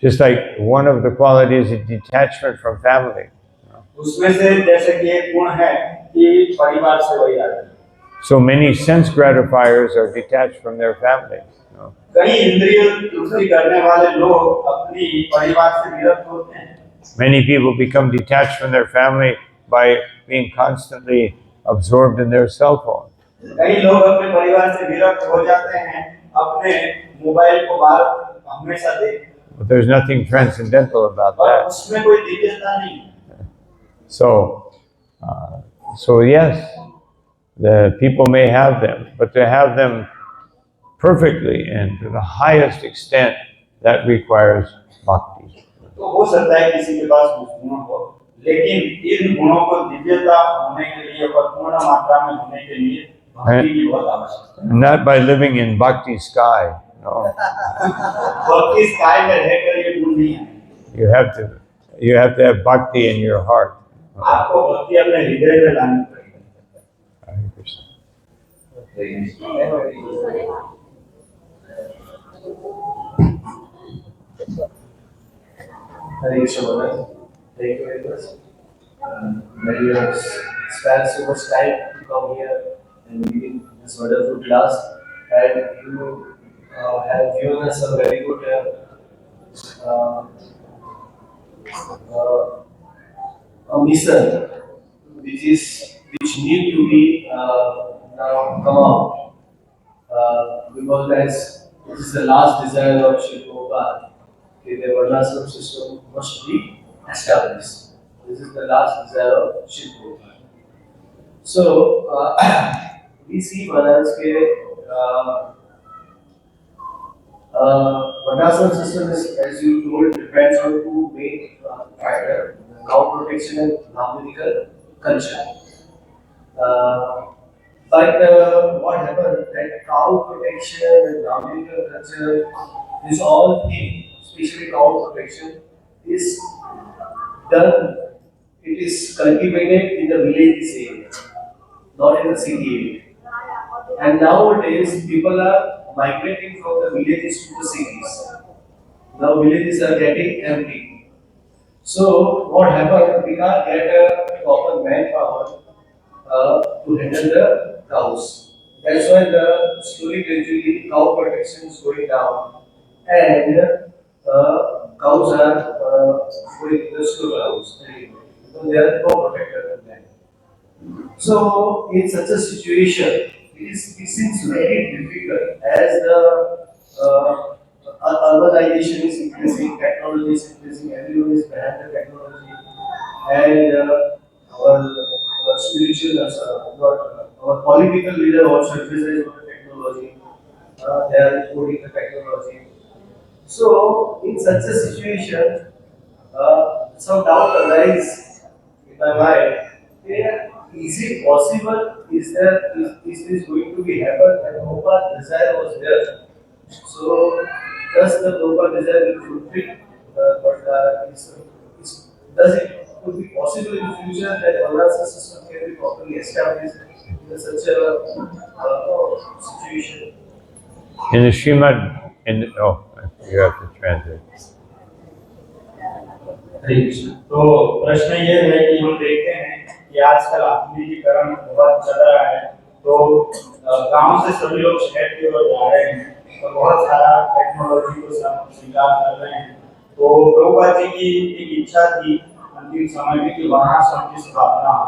Just like one of the qualities is detachment from family. उसमें से जैसे कि एक गुण है कि परिवार से वही आता है। So many sense gratifiers are detached from their family. कई इंद्रिय तृप्ति करने वाले लोग अपनी परिवार से विरक्त होते हैं। Many people become detached from their family by being constantly absorbed in their cell phone. कई लोग अपने परिवार से विरक्त हो जाते हैं अपने मोबाइल को बार हमेशा देखते हैं। But there's nothing transcendental about और that. उसमें कोई दिव्यता नहीं है। So yes, the people may have them, but to have them perfectly and to the highest extent, that requires bhakti. तो हो सकता है किसी के पास कुछ गुण हो, लेकिन इन गुणों को दिव्यता होने के लिए और पूर्ण मात्रा में होने के लिए भक्ति की बहुत आवश्यकता है। Not by living in bhakti sky. No, भक्ति स्काई में रहकर ये गुण नहीं आएंगे। you have to have bhakti in your heart. आपको भक्ति अपने हृदय में लानी पड़ेगी। Hare Krishna. Hare Krishna Maharaj. Thank you very much. That you have spent so much time to come here and giving this wonderful class, and you have given us a very good a mission, which need to be now come out, because as this is the last desire of Sri Prabhupada, okay, the Varnashram system must be established. This is the last desire of Sri Prabhupada. So we see Maharaj Varnashram system is, as you told, depends on two main factors: cow protection and non-medical culture. But what happened that cow protection and non-medical culture, this all thing, especially cow protection, is done. It is cultivated in the villages area, not in the city area. And nowadays, people are migrating from the villages to the cities. Now villages are getting empty. So what happened? We can't get a proper manpower to handle the cows. That's why the slowly gradually cow protection is going down, and cows are going to the slow cows anyway, because they are no protected than them. So in such a situation, it seems very difficult as the urbanization is increasing, technology is increasing, everyone is behind the technology, and our spiritual, our political leader also emphasize on the technology. They are importing the technology. So in such a situation, some doubt arises in my mind. Is it possible? Is this going to be happen? And Prabhupada desire was there. So does the Prabhupada desire will fulfill? Does it could be possible in the future that Varnashram system can be properly established in such a situation? In the Srimad, you have to translate. तो प्रश्न ये है कि हम देखते हैं कि आजकल आधुनिकीकरण बहुत चल रहा है, तो गांव से सभी लोग शहर की ओर जा रहे हैं और बहुत सारा टेक्नोलॉजी को स्वीकार कर रहे हैं। तो प्रभुपाद जी की एक इच्छा थी अंतिम समय में कि वर्णाश्रम की स्थापना हो।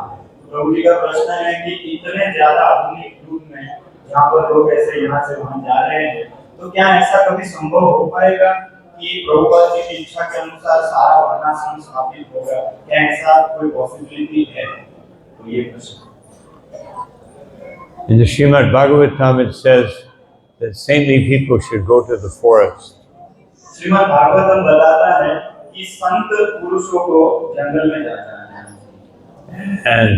प्रभु जी का प्रश्न है कि इतने ज्यादा आधुनिक युग में जहाँ पर लोग ऐसे यहाँ से वहाँ जा रहे हैं, तो क्या ऐसा कभी संभव हो पाएगा कि प्रभुपाद जी की इच्छा के अनुसार सारा वर्णाश्रम स्थापित होगा, क्या ऐसा कोई पॉसिबिलिटी है? तो ये प्रश्न। In the Srimad Bhagavatam, it says that saintly people should go to the forest. Shrimad Bhagavatam बताता है कि संत पुरुषों को जंगल में जाना है। And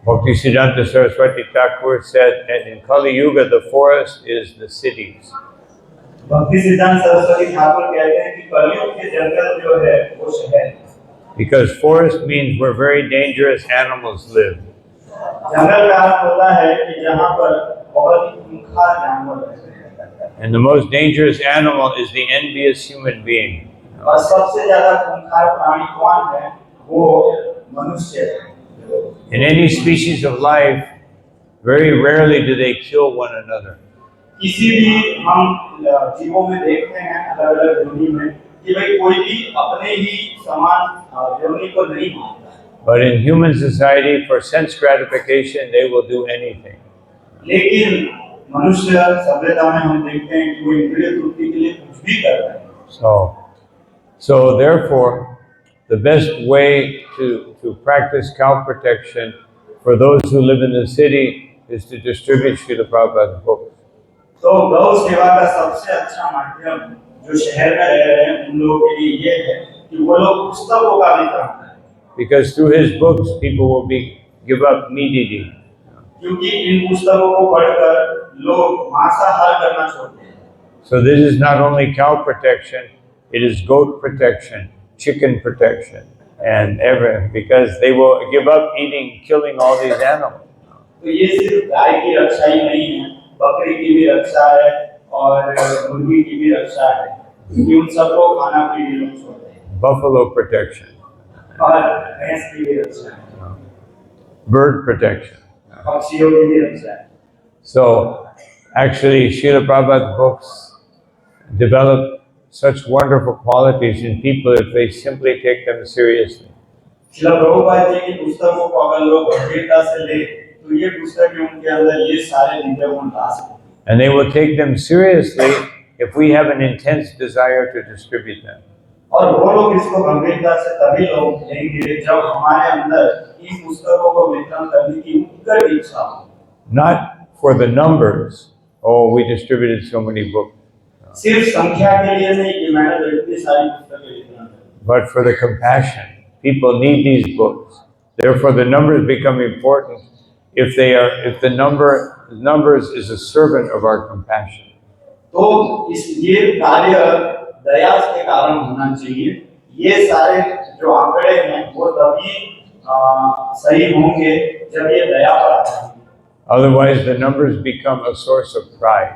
Bhaktisiddhanta Saraswati Thakur said, and in Kali Yuga, the forest is the cities. भक्ति सिद्धांत सरस्वती ठाकुर कहते हैं कि कलयुग के जंगल जो है वो शहर है। Because forest means where very dangerous animals live. जंगल का अर्थ होता है कि जहाँ पर बहुत ही खूंखार जानवर रहते हैं। And the most dangerous animal is the envious human being. और सबसे ज्यादा खूंखार प्राणी कौन है? वो मनुष्य है। In any species of life, very rarely do they kill one another. किसी भी हम जीवों में देखते हैं अलग-अलग योनि में कि भाई कोई भी अपने ही समान योनि को नहीं मानता है। But in human society, for sense gratification, they will do anything. लेकिन मनुष्य सभ्यता में हम देखते हैं कि वो इंद्रिय तृप्ति के लिए कुछ भी कर रहे हैं। So therefore, the best way to practice cow protection for those who live in the city is to distribute Srila Prabhupada's books. तो गौ सेवा का सबसे अच्छा माध्यम जो शहर में रह रहे हैं उन लोगों के लिए ये है कि वो लोग पुस्तकों का वितरण करें। Because through his books, people will give up meat eating. क्योंकि इन पुस्तकों को पढ़कर लोग मांसाहार करना छोड़ते हैं। So this is not only cow protection, it is goat protection, chicken protection, and everything, because they will give up killing all these animals. तो ये सिर्फ गाय की रक्षा ही नहीं है, बकरी की भी रक्षा है और मुर्गी की भी रक्षा है, क्योंकि उन सबको खाना पीने लोग छोड़ते हैं। Buffalo protection. और भैंस की भी रक्षा है। Bird protection. पक्षियों की भी रक्षा है। So actually, Srila Prabhupada's books develop such wonderful qualities in people if they simply take them seriously. Srila Prabhupada ji की पुस्तकों को अगर लोग गंभीरता से ले तो ये पुस्तकें उनके अंदर ये सारे दिव्य गुण ला सकते हैं। And they will take them seriously if we have an intense desire to distribute them. और वो लोग इसको गंभीरता से तभी लोग लेंगे जब हमारे अंदर इन पुस्तकों को वितरण करने की उत्कट इच्छा हो। Not for the numbers. Oh, we distributed so many books. सिर्फ संख्या के लिए नहीं कि मैंने तो इतनी सारी पुस्तकें वितरण की। But for the compassion. People need these books. Therefore, the numbers become important if the numbers is a servant of our compassion. तो ये कार्य दया के कारण होना चाहिए। ये सारे जो आंकड़े हैं वो तभी सही होंगे जब ये दया पर आते हैं। Otherwise, the numbers become a source of pride.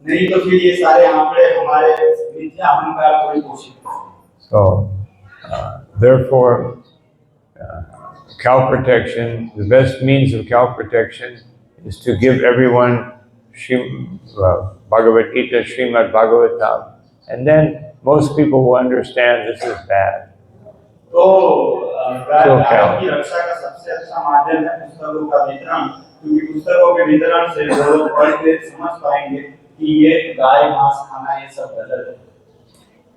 नहीं तो फिर ये सारे आंकड़े हमारे मिथ्या अहंकार को ही पोषित करते हैं। So, therefore, cow protection, the best means of cow protection is to give everyone Bhagavad Gita, Srimad Bhagavatam, and then most people will understand this is bad. तो गाय की रक्षा का सबसे अच्छा माध्यम है पुस्तकों का वितरण, क्योंकि पुस्तकों के वितरण से लोग पढ़ के समझ पाएंगे कि ये गाय मांस खाना ये सब गलत है।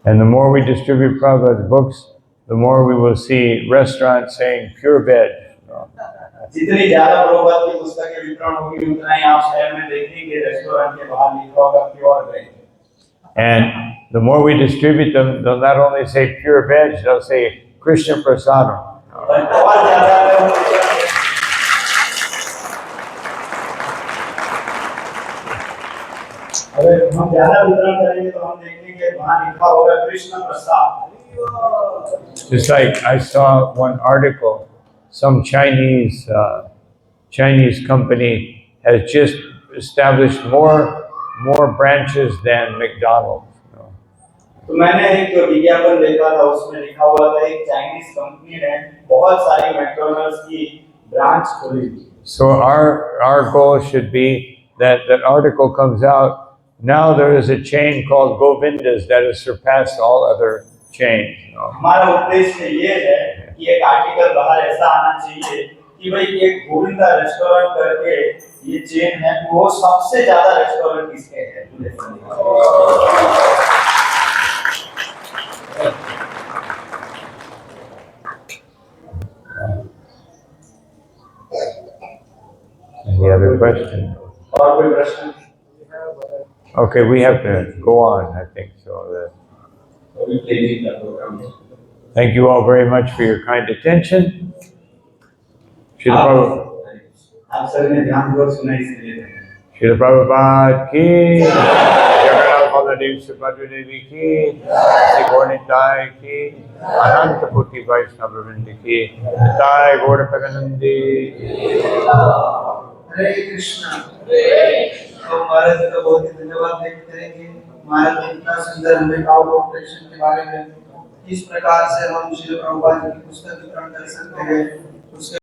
And the more we distribute Prabhupada's books, the more we will see restaurants saying pure veg. जितनी ज्यादा प्रभुपाद की पुस्तकें वितरण होगी उतना ही आप शहर में देखेंगे रेस्टोरेंट के बाहर लिखा होगा pure veg. And the more we distribute them, they'll not only say pure veg, they'll say Krishna Prasadam. और ज्यादा अगर हम ज्यादा वितरण करेंगे तो हम देखेंगे वहाँ लिखा होगा Krishna Prasad. Just like I saw one article, some Chinese company has just established more branches than McDonald's. तो मैंने एक विज्ञापन देखा था उसमें लिखा हुआ था एक चाइनीज कंपनी ने बहुत सारी मैकडॉनल्ड्स की ब्रांच खोली थी। So our goal should be that that article comes out. Now there is a chain called Govinda's that has surpassed all other chains. हमारा उद्देश्य ये है कि एक आर्टिकल बाहर ऐसा आना चाहिए कि भाई एक गोविंदा रेस्टोरेंट करके ये चेन है वो सबसे ज्यादा रेस्टोरेंट इसके है। question? और कोई प्रश्न? Okay, we have to go on, I think so. अभी closing का program है। Thank you all very much for your kind attention. Srila Prabhupada. आप सभी ने ध्यानपूर्वक सुना इसके लिए Srila Prabhupada ki, Jagannath Baladev Subhadra Devi ki, Sri Gaurnitai ki, Ananta Koti Vaishnava Vrinda ki, Nitai Gaura Paganandi. हरे कृष्णा। तो महाराज जी का बहुत ही धन्यवाद व्यक्त करेंगे। महाराज जी इतना सुंदर हमें काउ ऑपरेशन के बारे में किस प्रकार से हम श्री प्रभुपाद जी की पुस्तक वितरण कर सकते हैं उसके